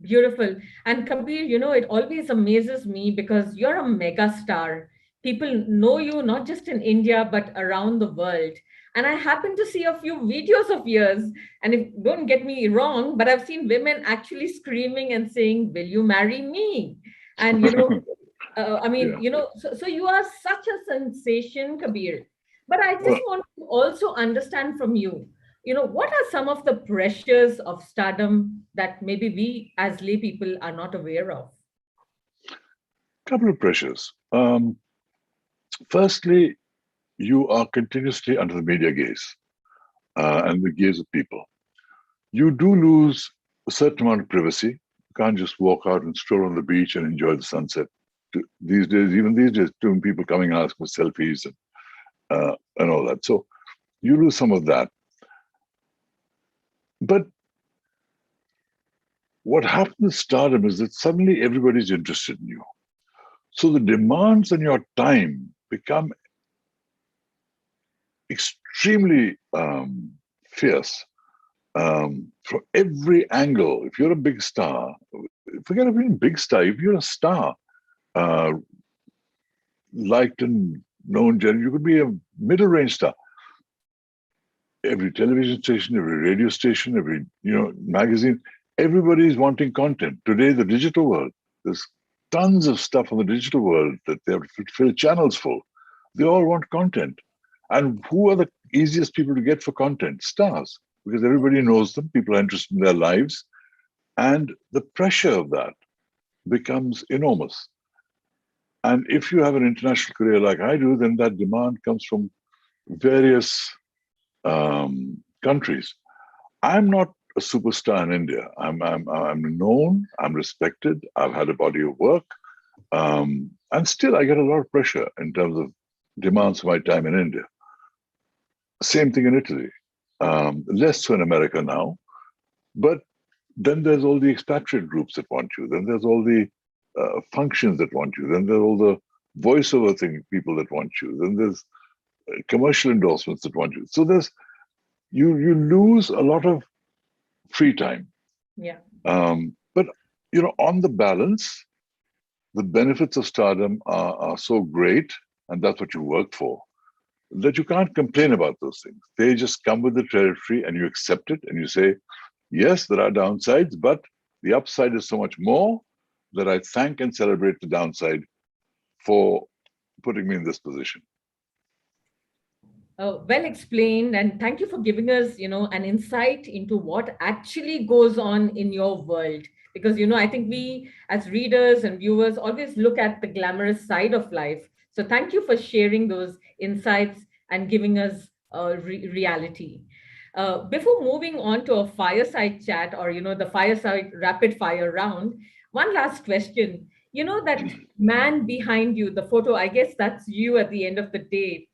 Beautiful. And Kabir, it always amazes me because you're a mega star. People know you not just in India, but around the world. And I happen to see a few videos of yours. And don't get me wrong, but I've seen women actually screaming and saying, "Will you marry me?" And, so you are such a sensation, Kabir. But I just want to also understand from you, what are some of the pressures of stardom that maybe we as lay people are not aware of? Couple of pressures. Firstly, you are continuously under the media gaze and the gaze of people. You do lose a certain amount of privacy. You can't just walk out and stroll on the beach and enjoy the sunset. Even these days, too, people coming and asking for selfies and all that. So you lose some of that. But what happens with stardom is that suddenly everybody's interested in you. So the demands on your time become extremely fierce from every angle. If you're a big star, forget about being a big star, if you're a star, liked and known, you could be a middle range star. Every television station, every radio station, every magazine, everybody's wanting content. Today, the digital world, there's tons of stuff on the digital world that they have to fill channels full. They all want content. And who are the easiest people to get for content? Stars, because everybody knows them, people are interested in their lives, and the pressure of that becomes enormous. And if you have an international career like I do, then that demand comes from various countries. I'm not a superstar in India. I'm known, I'm respected, I've had a body of work, and still I get a lot of pressure in terms of demands for my time in India. Same thing in Italy, less so in America now, but then there's all the expatriate groups that want you, then there's all the functions that want you, then there's all the voiceover people that want you, then there's commercial endorsements that want you. So you lose a lot of free time. Yeah. But on the balance, the benefits of stardom are so great, and that's what you work for, that you can't complain about those things. They just come with the territory, and you accept it, and you say, yes, there are downsides, but the upside is so much more that I thank and celebrate the downside for putting me in this position. Well explained, and thank you for giving us, an insight into what actually goes on in your world. Because, I think we as readers and viewers always look at the glamorous side of life. So thank you for sharing those insights and giving us reality. Before moving on to a fireside chat or, the fireside rapid fire round, one last question. That man behind you, the photo, I guess that's you at the end of the day,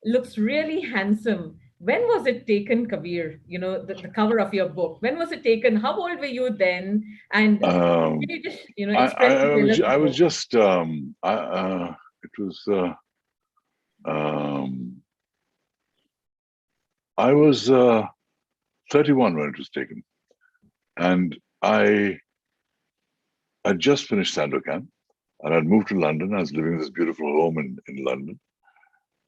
looks really handsome. When was it taken, Kabir? The cover of your book. When was it taken? How old were you then? And can you just, express? I was just. I was 31 when it was taken, and I I'd just finished Sandokan, and I'd moved to London. I was living in this beautiful home in London.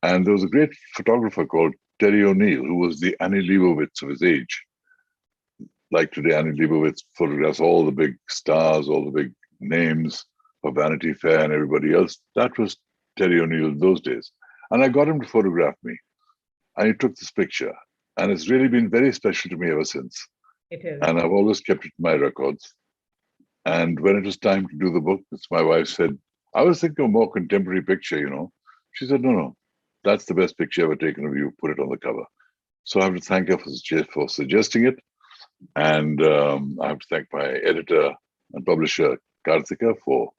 And there was a great photographer called Terry O'Neill, who was the Annie Leibovitz of his age. Like today, Annie Leibovitz photographs all the big stars, all the big names for Vanity Fair and everybody else. That was Terry O'Neill in those days. And I got him to photograph me. And he took this picture. And it's really been very special to me ever since. It is. And I've always kept it in my records. And when it was time to do the book, my wife said, I was thinking of a more contemporary picture, you know. She said, no, that's the best picture ever taken of you. Put it on the cover. So I have to thank her for suggesting it. And I have to thank my editor and publisher, Karthika, for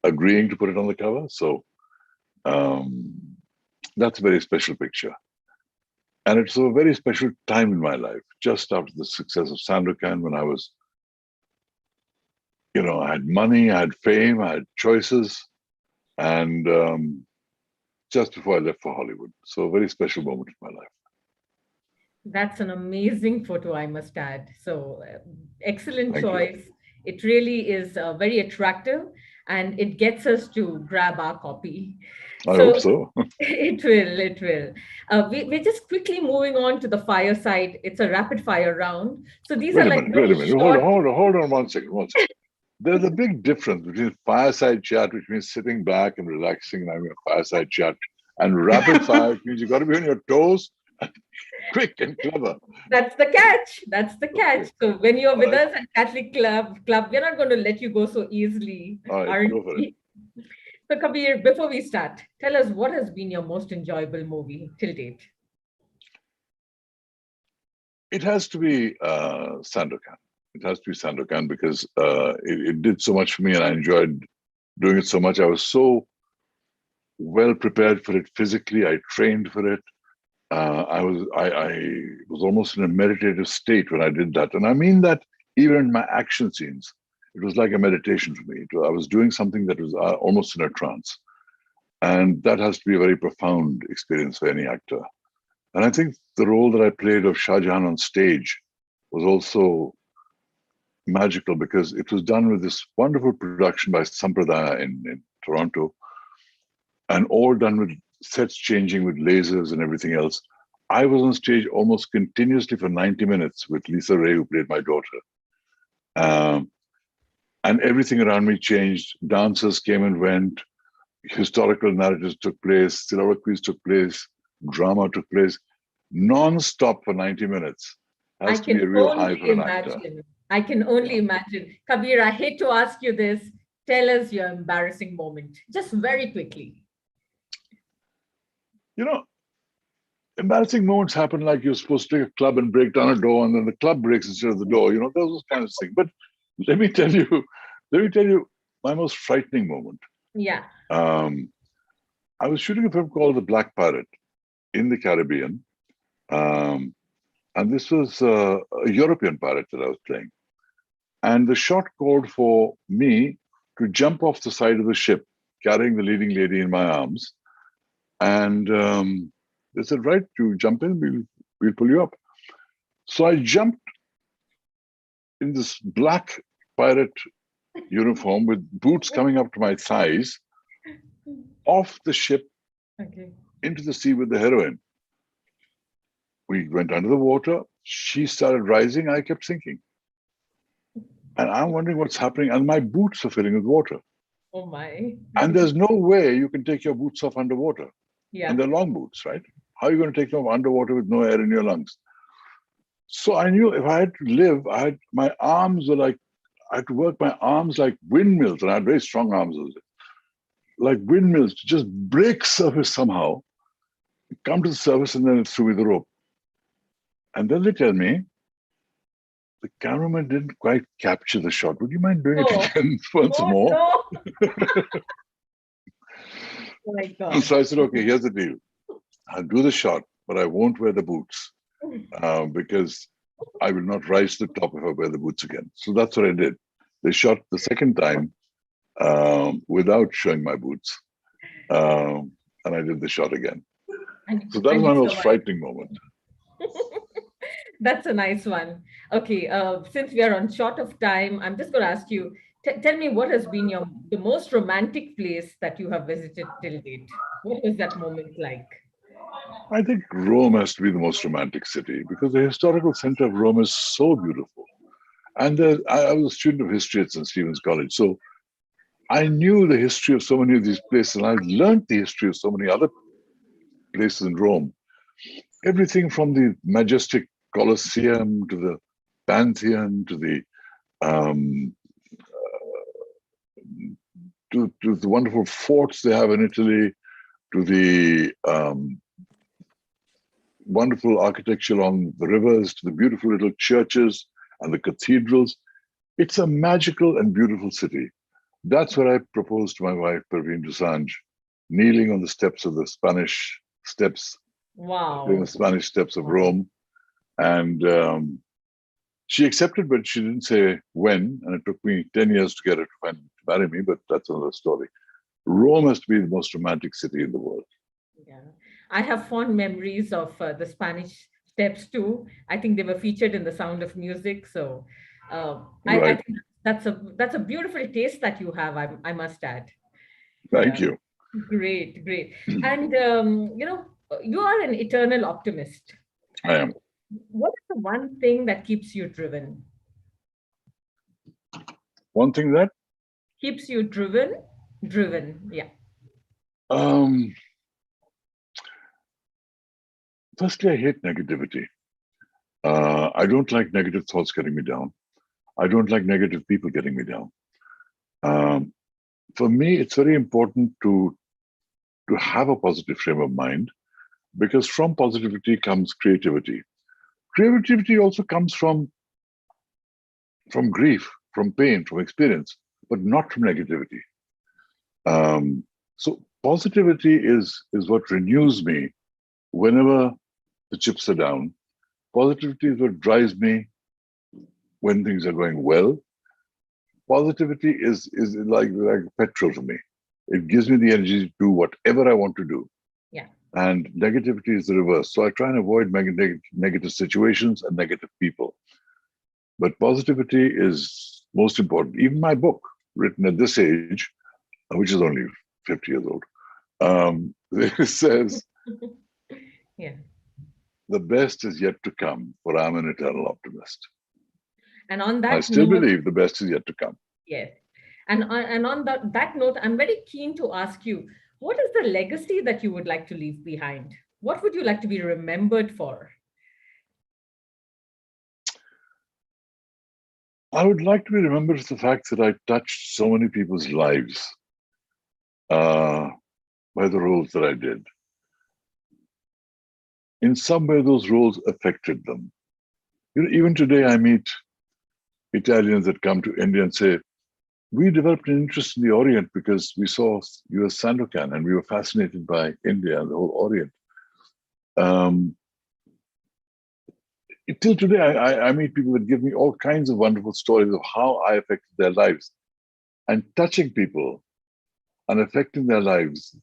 agreeing to put it on the cover. So that's a very special picture. And it's a very special time in my life, just after the success of Sandokan, when I was, you know, I had money, I had fame, I had choices, and just before I left for Hollywood. So a very special moment in my life. That's an amazing photo, I must add. So excellent Thank you. choice. It really is very attractive, and it gets us to grab our copy. I hope so. It will. We're just quickly moving on to the fireside. It's a rapid fire round. So these are like Wait a minute. short... Hold on 1 second. There's a big difference between fireside chat, which means sitting back and relaxing and having a fireside chat, and rapid fire, which means you got to be on your toes, quick and clever. That's the catch. Okay. So when you're with us at Catholic Club, we're not going to let you go so easily. All right, go for it. So Kabir, before we start, tell us what has been your most enjoyable movie till date? It has to be Sandokan. It has to be Sandokan because it did so much for me, and I enjoyed doing it so much. I was so well prepared for it physically. I trained for it. I was almost in a meditative state when I did that. And I mean that even in my action scenes, it was like a meditation for me. I was doing something that was almost in a trance. And that has to be a very profound experience for any actor. And I think the role that I played of Shah Jahan on stage was also magical because it was done with this wonderful production by Sampradaya in Toronto, and all done with sets changing with lasers and everything else. I was on stage almost continuously for 90 minutes with Lisa Ray, who played my daughter. And everything around me changed. Dancers came and went. Historical narratives took place. Soliloquies took place. Drama took place. Non-stop for 90 minutes. Has to be a real high for an actor. I can only imagine. Kabir, I hate to ask you this. Tell us your embarrassing moment, just very quickly. You know, embarrassing moments happen like you're supposed to take a club and break down a door, and then the club breaks instead of the door. You know, those kinds of things. But let me tell you my most frightening moment. Yeah. I was shooting a film called The Black Pirate in the Caribbean. And this was a European pirate that I was playing. And the shot called for me to jump off the side of the ship, carrying the leading lady in my arms. And they said, right, you jump in, we'll pull you up. So I jumped in this black pirate uniform with boots coming up to my thighs, off the ship, into the sea with the heroine. We went under the water. She started rising. I kept sinking. And I'm wondering what's happening. And my boots are filling with water. Oh, my. And there's no way you can take your boots off underwater. Yeah. And they're long boots, right? How are you going to take them off underwater with no air in your lungs? So I knew if I had to live, my arms were like, I had to work my arms like windmills. And I had very strong arms, like windmills, to just break surface somehow, come to the surface, and then it threw me the rope. And then they tell me, the cameraman didn't quite capture the shot. Would you mind doing it again once more? No. Oh my God. So I said, okay, here's the deal. I'll do the shot, but I won't wear the boots because I will not rise to the top if I wear the boots again. So that's what I did. They shot the second time without showing my boots. And I did the shot again. So that was my most frightening moment. That's a nice one. Okay, since we are on short of time, I'm just going to ask you, Tell me, what has been the most romantic place that you have visited till date? What was that moment like? I think Rome has to be the most romantic city because the historical center of Rome is so beautiful. And I was a student of history at St. Stephen's College, so I knew the history of so many of these places, and I learned the history of so many other places in Rome. Everything from the majestic Colosseum to the Pantheon to the to the wonderful forts they have in Italy, to the wonderful architecture along the rivers, to the beautiful little churches and the cathedrals. It's a magical and beautiful city. That's what I proposed to my wife, Parveen Dosanjh, kneeling on the steps of the Spanish steps, wow, famous Spanish steps of Rome. And she accepted, but she didn't say when. And it took me 10 years to get her to marry me, but that's another story. Rome has to be the most romantic city in the world. Yeah, I have fond memories of the Spanish steps too. I think they were featured in The Sound of Music. So I think that's a beautiful taste that you have, I must add. Thank you. Great, great. And you are an eternal optimist. I am. What is the one thing that keeps you driven? One thing that keeps you driven, yeah. Firstly, I hate negativity. I don't like negative thoughts getting me down. I don't like negative people getting me down. For me, it's very important to have a positive frame of mind, because from positivity comes creativity. Creativity also comes from grief, from pain, from experience, but not from negativity. So positivity is what renews me whenever the chips are down. Positivity is what drives me when things are going well. Positivity is like petrol to me. It gives me the energy to do whatever I want to do. Yeah. And negativity is the reverse. So I try and avoid negative situations and negative people. But positivity is most important. Even my book, written at this age, which is only 50 years old, it says, yeah, the best is yet to come, for I'm an eternal optimist. And on that I still believe the best is yet to come. Yes. And on that note, I'm very keen to ask you, what is the legacy that you would like to leave behind? What would you like to be remembered for? I would like to be remembered for the fact that I touched so many people's lives by the roles that I did. In some way, those roles affected them. You know, even today, I meet Italians that come to India and say, we developed an interest in the Orient because we saw US Sandokan and we were fascinated by India and the whole Orient. Till today, I meet people that give me all kinds of wonderful stories of how I affected their lives. And touching people and affecting their lives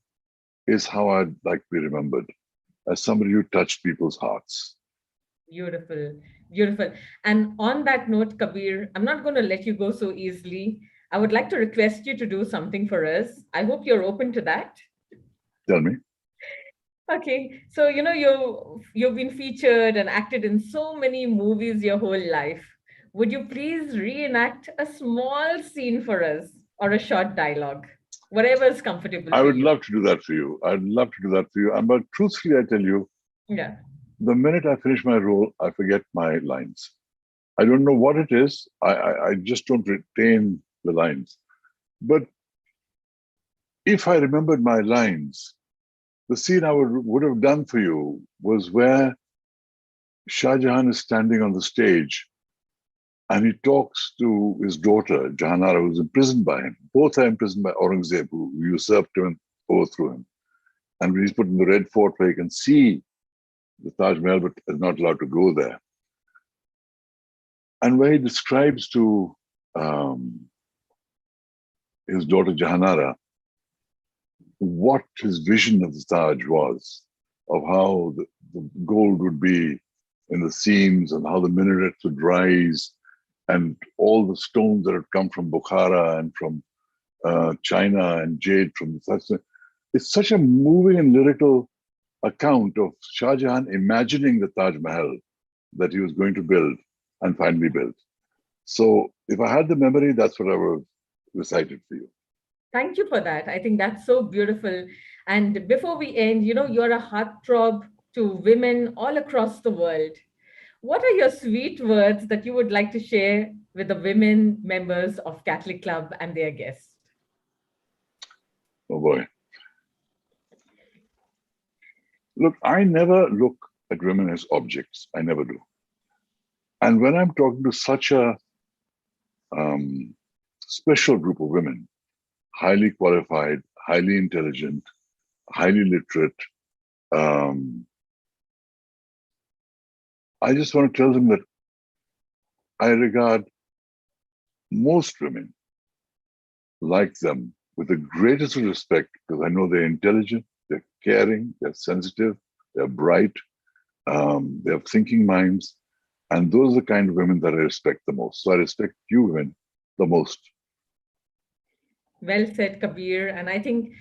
is how I'd like to be remembered, as somebody who touched people's hearts. Beautiful, beautiful. And on that note, Kabir, I'm not going to let you go so easily. I would like to request you to do something for us. I hope you're open to that. Tell me. Okay, so you've been featured and acted in so many movies your whole life. Would you please reenact a small scene for us, or a short dialogue, whatever is comfortable? I would love to do that for you. I'd love to do that for you. But truthfully, I tell you, yeah, the minute I finish my role, I forget my lines. I don't know what it is. I just don't retain the lines. But if I remembered my lines, the scene I would have done for you was where Shah Jahan is standing on the stage and he talks to his daughter, Jahanara, who's imprisoned by him. Both are imprisoned by Aurangzeb, who usurped him and overthrew him. And he's put in the Red Fort where he can see the Taj Mahal, but is not allowed to go there. And where he describes to his daughter Jahanara what his vision of the Taj was, of how the gold would be in the seams and how the minarets would rise and all the stones that had come from Bukhara and from China and jade from the South. It's such a moving and lyrical account of Shah Jahan imagining the Taj Mahal that he was going to build and finally built. So if I had the memory, that's what I would have recited for you. Thank you for that. I think that's so beautiful. And before we end, you're a heartthrob to women all across the world. What are your sweet words that you would like to share with the women members of Catholic Club and their guests? Oh boy. Look, I never look at women as objects. I never do. And when I'm talking to such a special group of women, highly qualified, highly intelligent, highly literate, I just want to tell them that I regard most women like them with the greatest respect, because I know they're intelligent, they're caring, they're sensitive, they're bright, they have thinking minds, and those are the kind of women that I respect the most. So I respect you women the most. Well said, Kabir. And I think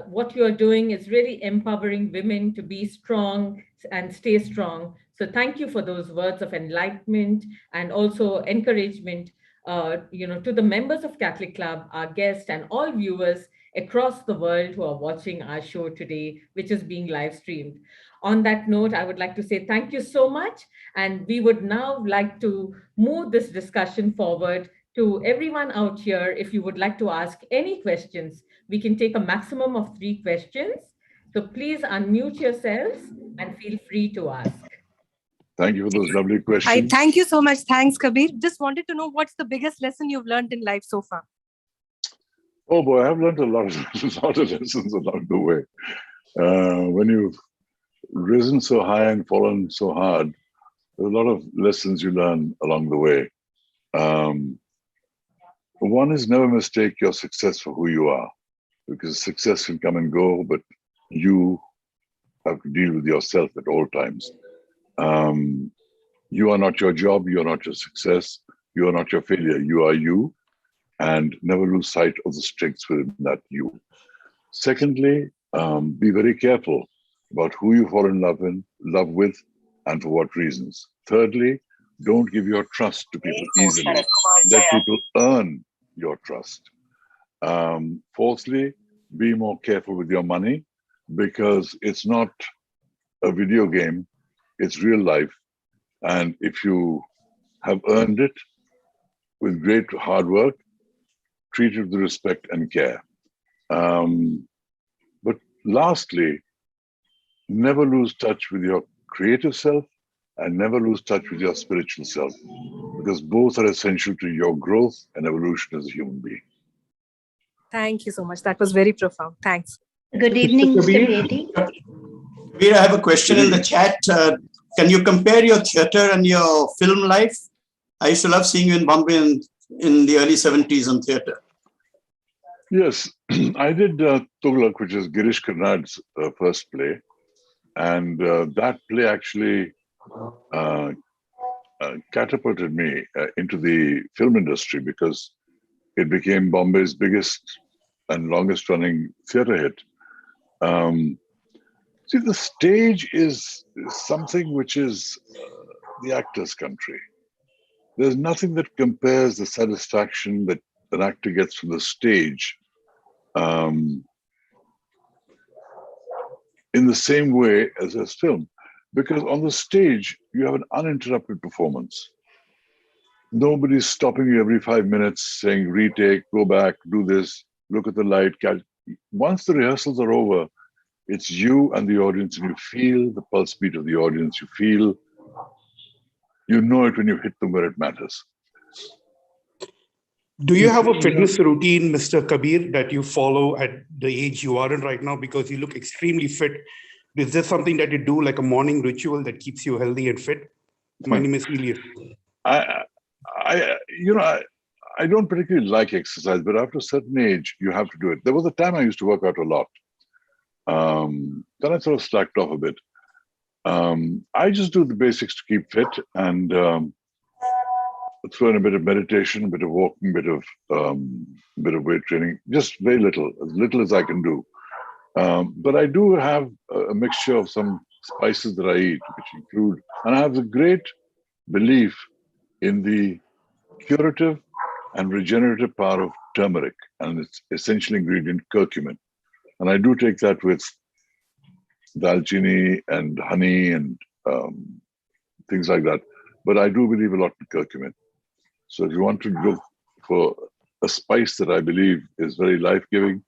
what you're doing is really empowering women to be strong and stay strong. So thank you for those words of enlightenment and also encouragement, to the members of Catholic Club, our guests, and all viewers across the world who are watching our show today, which is being live streamed. On that note, I would like to say thank you so much. And we would now like to move this discussion forward to everyone out here. If you would like to ask any questions, we can take a maximum of 3 questions. So please unmute yourselves and feel free to ask. Thank you for those lovely questions. Thank you so much. Thanks, Kabir. Just wanted to know what's the biggest lesson you've learned in life so far? Oh boy, I've learned a lot of lessons along the way. When you've risen so high and fallen so hard, there's a lot of lessons you learn along the way. One is never mistake your success for who you are, because success can come and go, but you have to deal with yourself at all times. You are not your job, you are not your success, you are not your failure, you are you, and never lose sight of the strengths within that you. Secondly, be very careful about who you fall in love with and for what reasons. Thirdly, don't give your trust to people easily. Let people earn your trust. Fourthly, be more careful with your money, because it's not a video game, it's real life. And if you have earned it with great hard work, treat it with respect and care. But lastly, never lose touch with your creative self and never lose touch with your spiritual self, because both are essential to your growth and evolution as a human being. Thank you so much. That was very profound. Thanks. Good evening, Mr. Bedi. Kabir, I have a question in the chat. Can you compare your theater and your film life? I used to love seeing you in Bombay in the early 70s on theater. Yes, I did Tughlaq, which is Girish Karnad's first play. And that play actually catapulted me into the film industry, because it became Bombay's biggest and longest running theater hit. See, the stage is something which is the actor's country. There's nothing that compares the satisfaction that an actor gets from the stage in the same way as a film. Because on the stage, you have an uninterrupted performance. Nobody's stopping you every 5 minutes saying, retake, go back, do this, look at the light. Catch. Once the rehearsals are over, it's you and the audience, and you feel the pulse beat of the audience. You know it when you hit them where it matters. Do you have a fitness routine, Mr. Kabir, that you follow at the age you are in right now? Because you look extremely fit. Is there something that you do, like a morning ritual that keeps you healthy and fit? My name is Elias. I don't particularly like exercise, but after a certain age, you have to do it. There was a time I used to work out a lot. Then I sort of slacked off a bit. I just do the basics to keep fit, and throw in a bit of meditation, a bit of walking, bit of weight training, just very little as I can do. But I do have a mixture of some spices that I eat, which include, and I have a great belief in the curative and regenerative power of turmeric and its essential ingredient, curcumin. And I do take that with dalchini and honey and things like that. But I do believe a lot in curcumin. So if you want to look for a spice that I believe is very life-giving,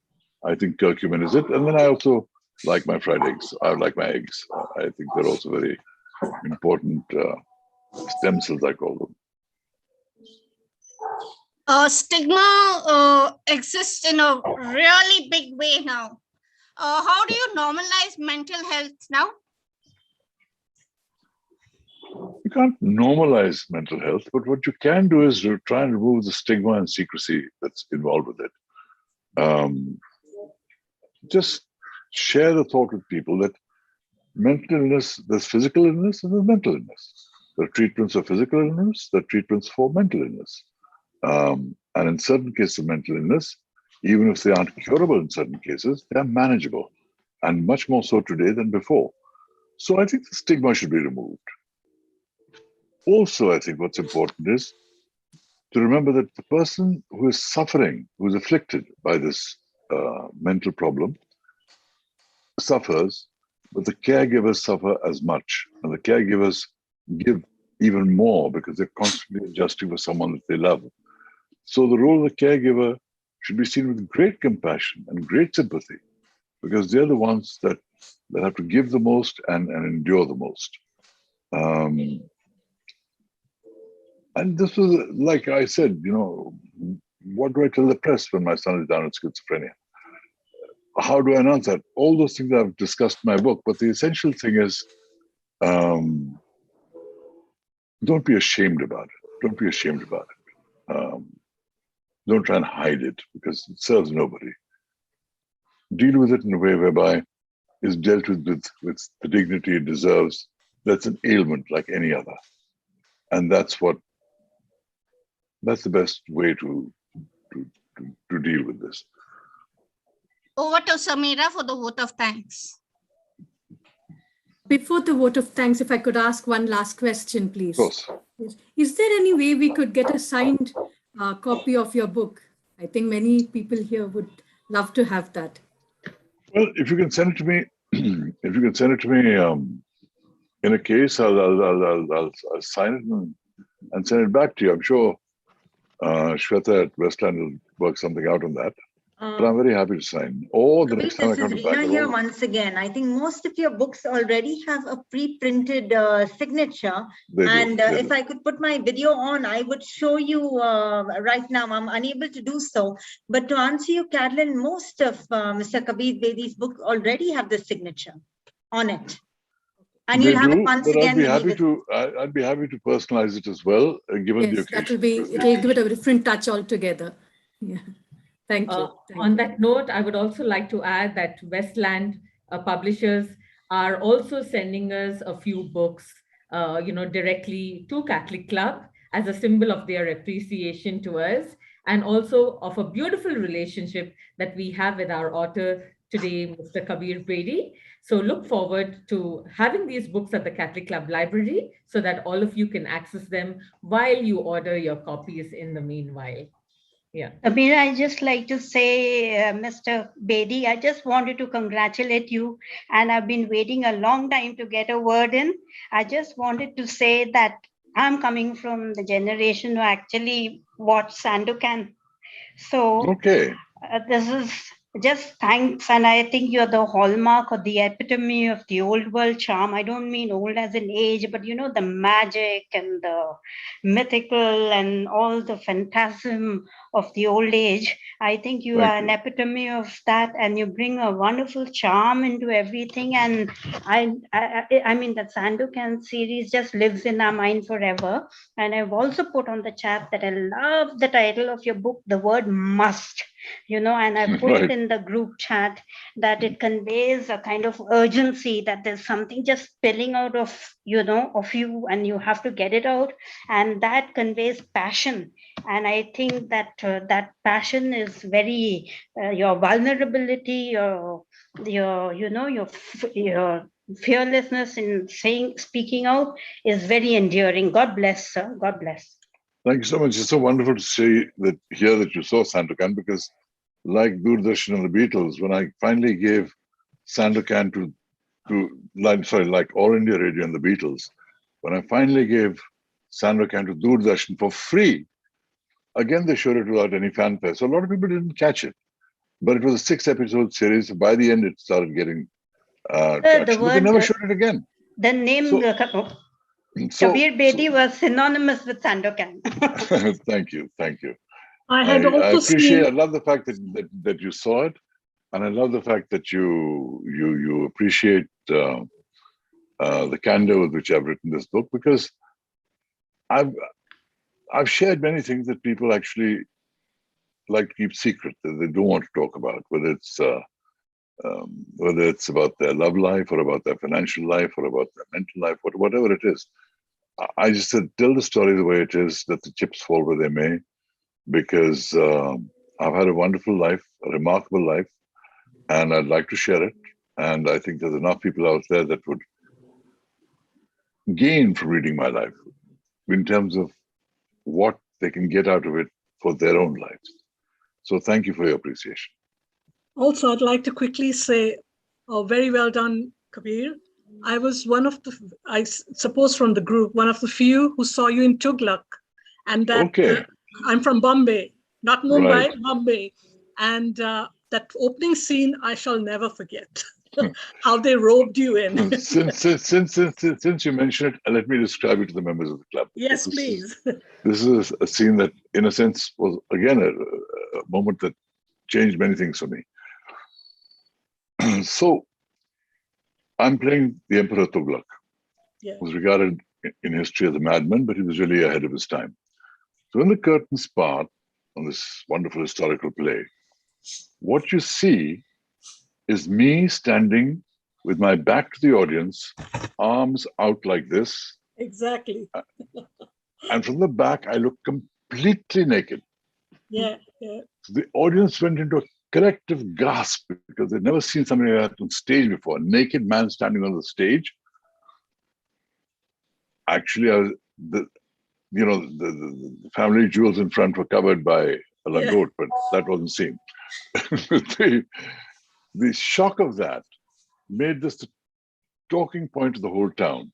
I think curcumin is it. And then I also like my fried eggs. I like my eggs. I think they're also very important stem cells, I call them. Stigma exists in a really big way now. How do you normalize mental health now? You can't normalize mental health, but what you can do is to try and remove the stigma and secrecy that's involved with it. Just share the thought with people that mental illness, there's physical illness and there's mental illness. There are treatments for physical illness, there are treatments for mental illness. And in certain cases of mental illness, even if they aren't curable in certain cases, they're manageable, and much more so today than before. So I think the stigma should be removed. Also, I think what's important is to remember that the person who is suffering, who is afflicted by this mental problem, suffers, but the caregivers suffer as much, and the caregivers give even more because they're constantly adjusting for someone that they love. So the role of the caregiver should be seen with great compassion and great sympathy, because they're the ones that have to give the most and endure the most. And this was, like I said, what do I tell the press when my son is down with schizophrenia? How do I announce that? All those things I've discussed in my book, but the essential thing is don't be ashamed about it. Don't be ashamed about it. Don't try and hide it because it serves nobody. Deal with it in a way whereby it's dealt with the dignity it deserves. That's an ailment like any other. And that's the best way to deal with this. Over to Samira for the vote of thanks. Before the vote of thanks, if I could ask one last question, please. Of course. Is there any way we could get a signed copy of your book? I think many people here would love to have that. Well, if you can send it to me, in a case, I'll sign it and send it back to you. I'm sure Shweta at Westland will work something out on that. But I'm very happy to sign. Or the next time I come to Reena here once again. I think most of your books already have a pre-printed signature. If I could put my video on, I would show you right now. I'm unable to do so. But to answer you, Carolyn, most of Mr. Kabir Bedi's books already have the signature on it. And you'll have it once again. I'd be happy to personalize it as well, given the occasion. It'll give it a different touch altogether. Yeah. Thank you. On that note, I would also like to add that Westland publishers are also sending us a few books, directly to Catholic Club as a symbol of their appreciation to us, and also of a beautiful relationship that we have with our author today, Mr. Kabir Bedi. So look forward to having these books at the Catholic Club Library so that all of you can access them while you order your copies in the meanwhile. Yeah. Kabir, I just like to say, Mr. Bedi, I just wanted to congratulate you, and I've been waiting a long time to get a word in. I just wanted to say that I'm coming from the generation who actually watched Sandokan. So okay. This is just thanks, and I think you're the hallmark or the epitome of the old world charm. I don't mean old as in age, but the magic and the mythical and all the phantasm of the old age, I think you Thank are an epitome of that, and you bring a wonderful charm into everything. And I mean, that Sandokan series just lives in our mind forever. And I've also put on the chat that I love the title of your book, the word must, and I put it in the group chat that it conveys a kind of urgency that there's something just spilling out of, of you, and you have to get it out. And that conveys passion. And I think that that passion is very, your vulnerability, your fearlessness in speaking out is very enduring. God bless, sir. God bless. Thank you so much. It's so wonderful to hear that you saw Sandokan, because like Doordarshan and the Beatles, when I finally gave Sandokan like All India Radio and the Beatles, when I finally gave Sandokan to Doordarshan for free, again, they showed it without any fanfare. So a lot of people didn't catch it. But it was a 6-episode series. By the end, it started getting traction. But they never showed it again. The name Kabir Bedi was synonymous with Sandokan. Thank you. Thank you. I love the fact that you saw it. And I love the fact that you appreciate the candor with which I've written this book, because I've shared many things that people actually like to keep secret, that they don't want to talk about, whether it's about their love life or about their financial life or about their mental life, whatever it is. I just said, tell the story the way it is, let the chips fall where they may, because I've had a wonderful life, a remarkable life, and I'd like to share it. And I think there's enough people out there that would gain from reading my life in terms of what they can get out of it for their own lives. So thank you for your appreciation. Also, I'd like to quickly say, very well done, Kabir. I was one of the, I suppose from the group, one of the few who saw you in Tughlaq. And that I'm from Bombay, not Mumbai, Bombay. And that opening scene, I shall never forget. How they robed you in. Since you mentioned it, let me describe it to the members of the club. Yes, please. This is a scene that, in a sense, was again a moment that changed many things for me. So, I'm playing the Emperor Tughlaq. He was regarded in history as a madman, but he was really ahead of his time. So, when the curtains part on this wonderful historical play, what you see is me standing with my back to the audience, arms out like this. Exactly. And from the back, I look completely naked. Yeah. So the audience went into a collective gasp because they'd never seen something like that on stage before. A naked man standing on the stage. Actually, the family jewels in front were covered by a langot, but that wasn't seen. The shock of that made this the talking point of the whole town.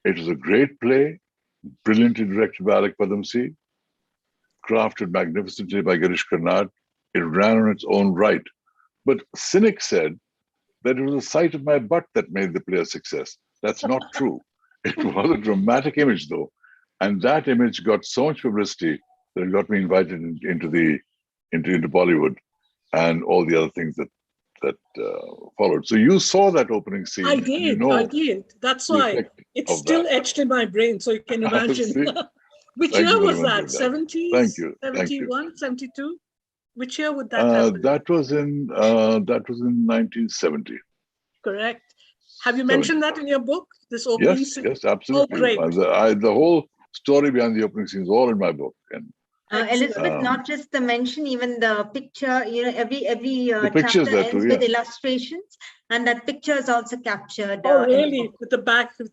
It was a great play, brilliantly directed by Alec Padamsee, crafted magnificently by Girish Karnad. It ran on its own right. But cynics said that it was the sight of my butt that made the play a success. That's not true. It was a dramatic image, though. And that image got so much publicity that it got me invited into Bollywood and all the other things that followed. So you saw that opening scene. I did. That's why it's still etched in my brain. So you can imagine. Which year was that? 70s? Thank you. 71, 72? Which year would that happen? That was in 1970. Correct. Have you mentioned that in your book? This opening scene? Yes, absolutely. Oh, great. The whole story behind the opening scene is all in my book. And Elizabeth, not just the mention, even the picture, every chapter ends with illustrations, and that picture is also captured. Oh, really? With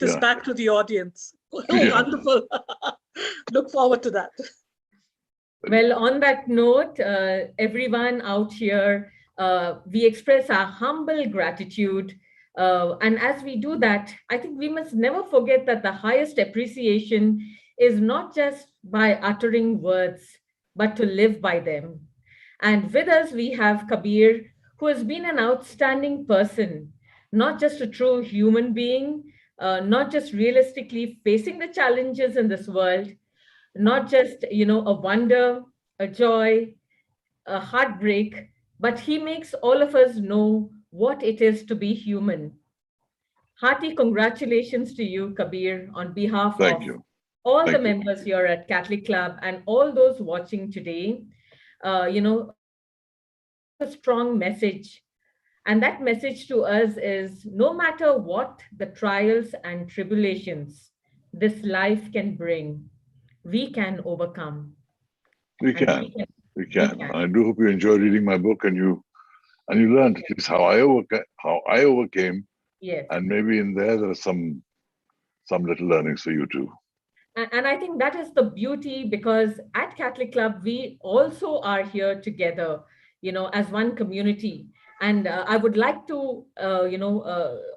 his back to the audience. Oh, wonderful. Look forward to that. Well, on that note, everyone out here, we express our humble gratitude. And as we do that, I think we must never forget that the highest appreciation is not just by uttering words, but to live by them. And with us, we have Kabir, who has been an outstanding person, not just a true human being, not just realistically facing the challenges in this world, not just, a wonder, a joy, a heartbreak, but he makes all of us know what it is to be human. Hearty congratulations to you, Kabir, on behalf Thank of you. all Thank the you. members here at Catholic Club and all those watching today. A strong message. And that message to us is no matter what the trials and tribulations this life can bring, we can overcome. We can. I do hope you enjoy reading my book and you learned at least how I overcame. Yes. And maybe in there are some little learnings for you too. And I think that is the beauty, because at Catholic Club, we also are here together, as one community. And I would like to,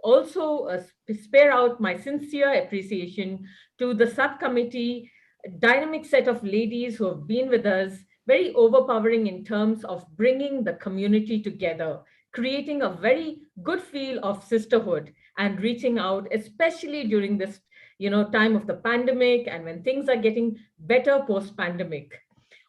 also spare out my sincere appreciation to the subcommittee, dynamic set of ladies who have been with us, very overpowering in terms of bringing the community together, creating a very good feel of sisterhood and reaching out, especially during this time of the pandemic and when things are getting better post-pandemic.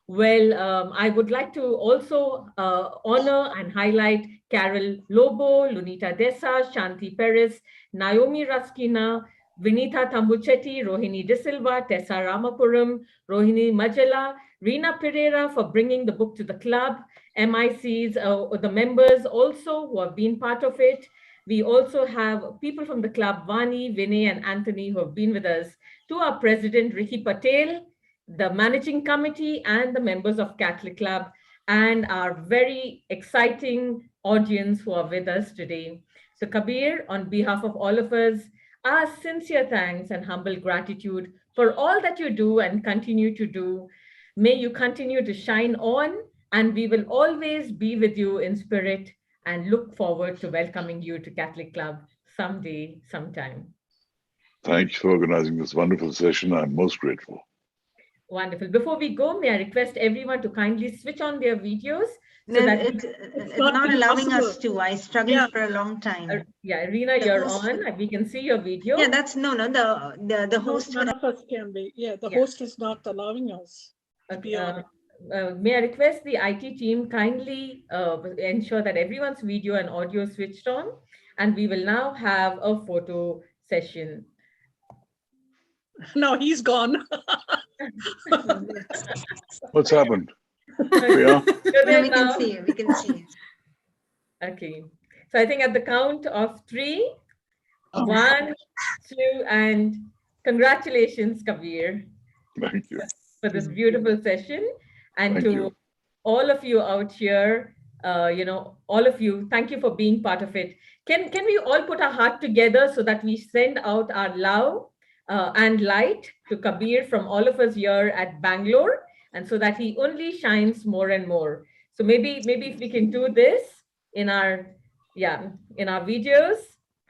Well, I would like to also honor and highlight Carol Lobo, Lunita Desa, Shanti Perez, Naomi Raskina, Vinitha Tambuchetti, Rohini De Silva, Tessa Ramapuram, Rohini Majela, Rina Pereira for bringing the book to the club, MICs, the members also who have been part of it. We also have people from the club, Vani, Vinay, and Anthony, who have been with us, to our president, Ricky Patel, the managing committee, and the members of Catholic Club, and our very exciting audience who are with us today. So Kabir, on behalf of all of us, our sincere thanks and humble gratitude for all that you do and continue to do. May you continue to shine on, and we will always be with you in spirit and look forward to welcoming you to Catholic Club someday, sometime. Thanks for organizing this wonderful session. I'm most grateful. Wonderful. Before we go, may I request everyone to kindly switch on their videos? So that it's not allowing us to. I struggled for a long time. Yeah, Rina, you're on. We can see your video. Yeah, that's the host. None of us can be. Yeah, the host is not allowing us to be on. May I request the IT team kindly ensure that everyone's video and audio is switched on, and we will now have a photo session. No, he's gone. What's happened? Yeah, we can see you. We can see you. Okay. So I think at the count of 3, 1, 2, and congratulations, Kabir. Thank you. For this beautiful session. And Thank to you. all of you out here, all of you, thank you for being part of it. Can we all put our heart together so that we send out our love and light to Kabir from all of us here at Bangalore, and so that he only shines more and more. So maybe if we can do this in our videos.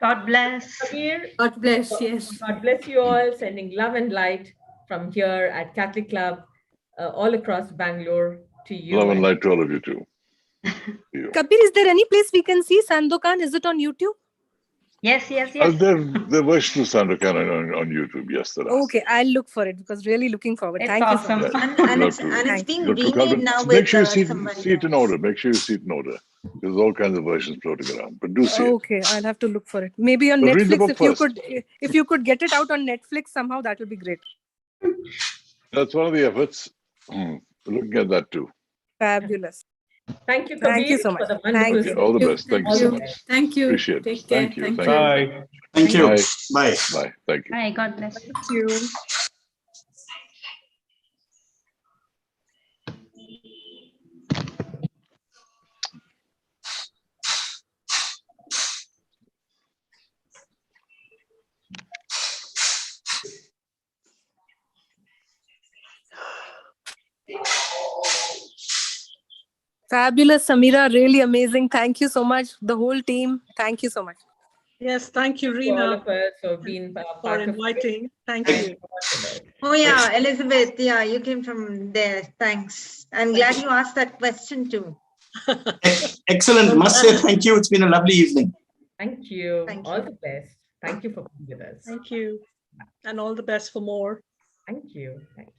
God bless. Kabir, God bless, yes. God bless you all, sending love and light from here at Catholic Club all across Bangalore to you. Love and light to all of you too. Kabir, is there any place we can see Sandokan? Is it on YouTube? Yes. The version of Sandokan on YouTube. Yes, there are. Okay, I'll look for it because really looking forward. It's Thank awesome. you so much. And it's being remade now with Make sure you see somebody it in order. Make sure you see it in order. There's all kinds of versions floating around, but do see it. Okay, I'll have to look for it. Maybe on But read the Netflix, book if you could get it out on Netflix somehow, that would be great. That's one of the efforts. Looking at that too. Fabulous. Thank you, Kabir. Thank you so much. For the wonderful Thank you. All the best. Thank you so much. Thank you. Appreciate it. Take care. Thank you. Thank you. Bye. Thank you. Bye. Bye. Bye. Thank you. Bye. God bless. Thank you. Fabulous, Samira. Really amazing. Thank you so much. The whole team. Thank you so much. Yes, thank you, To all Rina, of us who have been for part of inviting. Thank you. Oh yeah, Elizabeth. Yeah, you came from there. Thanks. I'm glad you asked that question too. Excellent. Must say thank you. It's been a lovely evening. Thank you. Thank All you. the best. Thank you for being with us. Thank you. And all the best for more. Thank you. Thank you.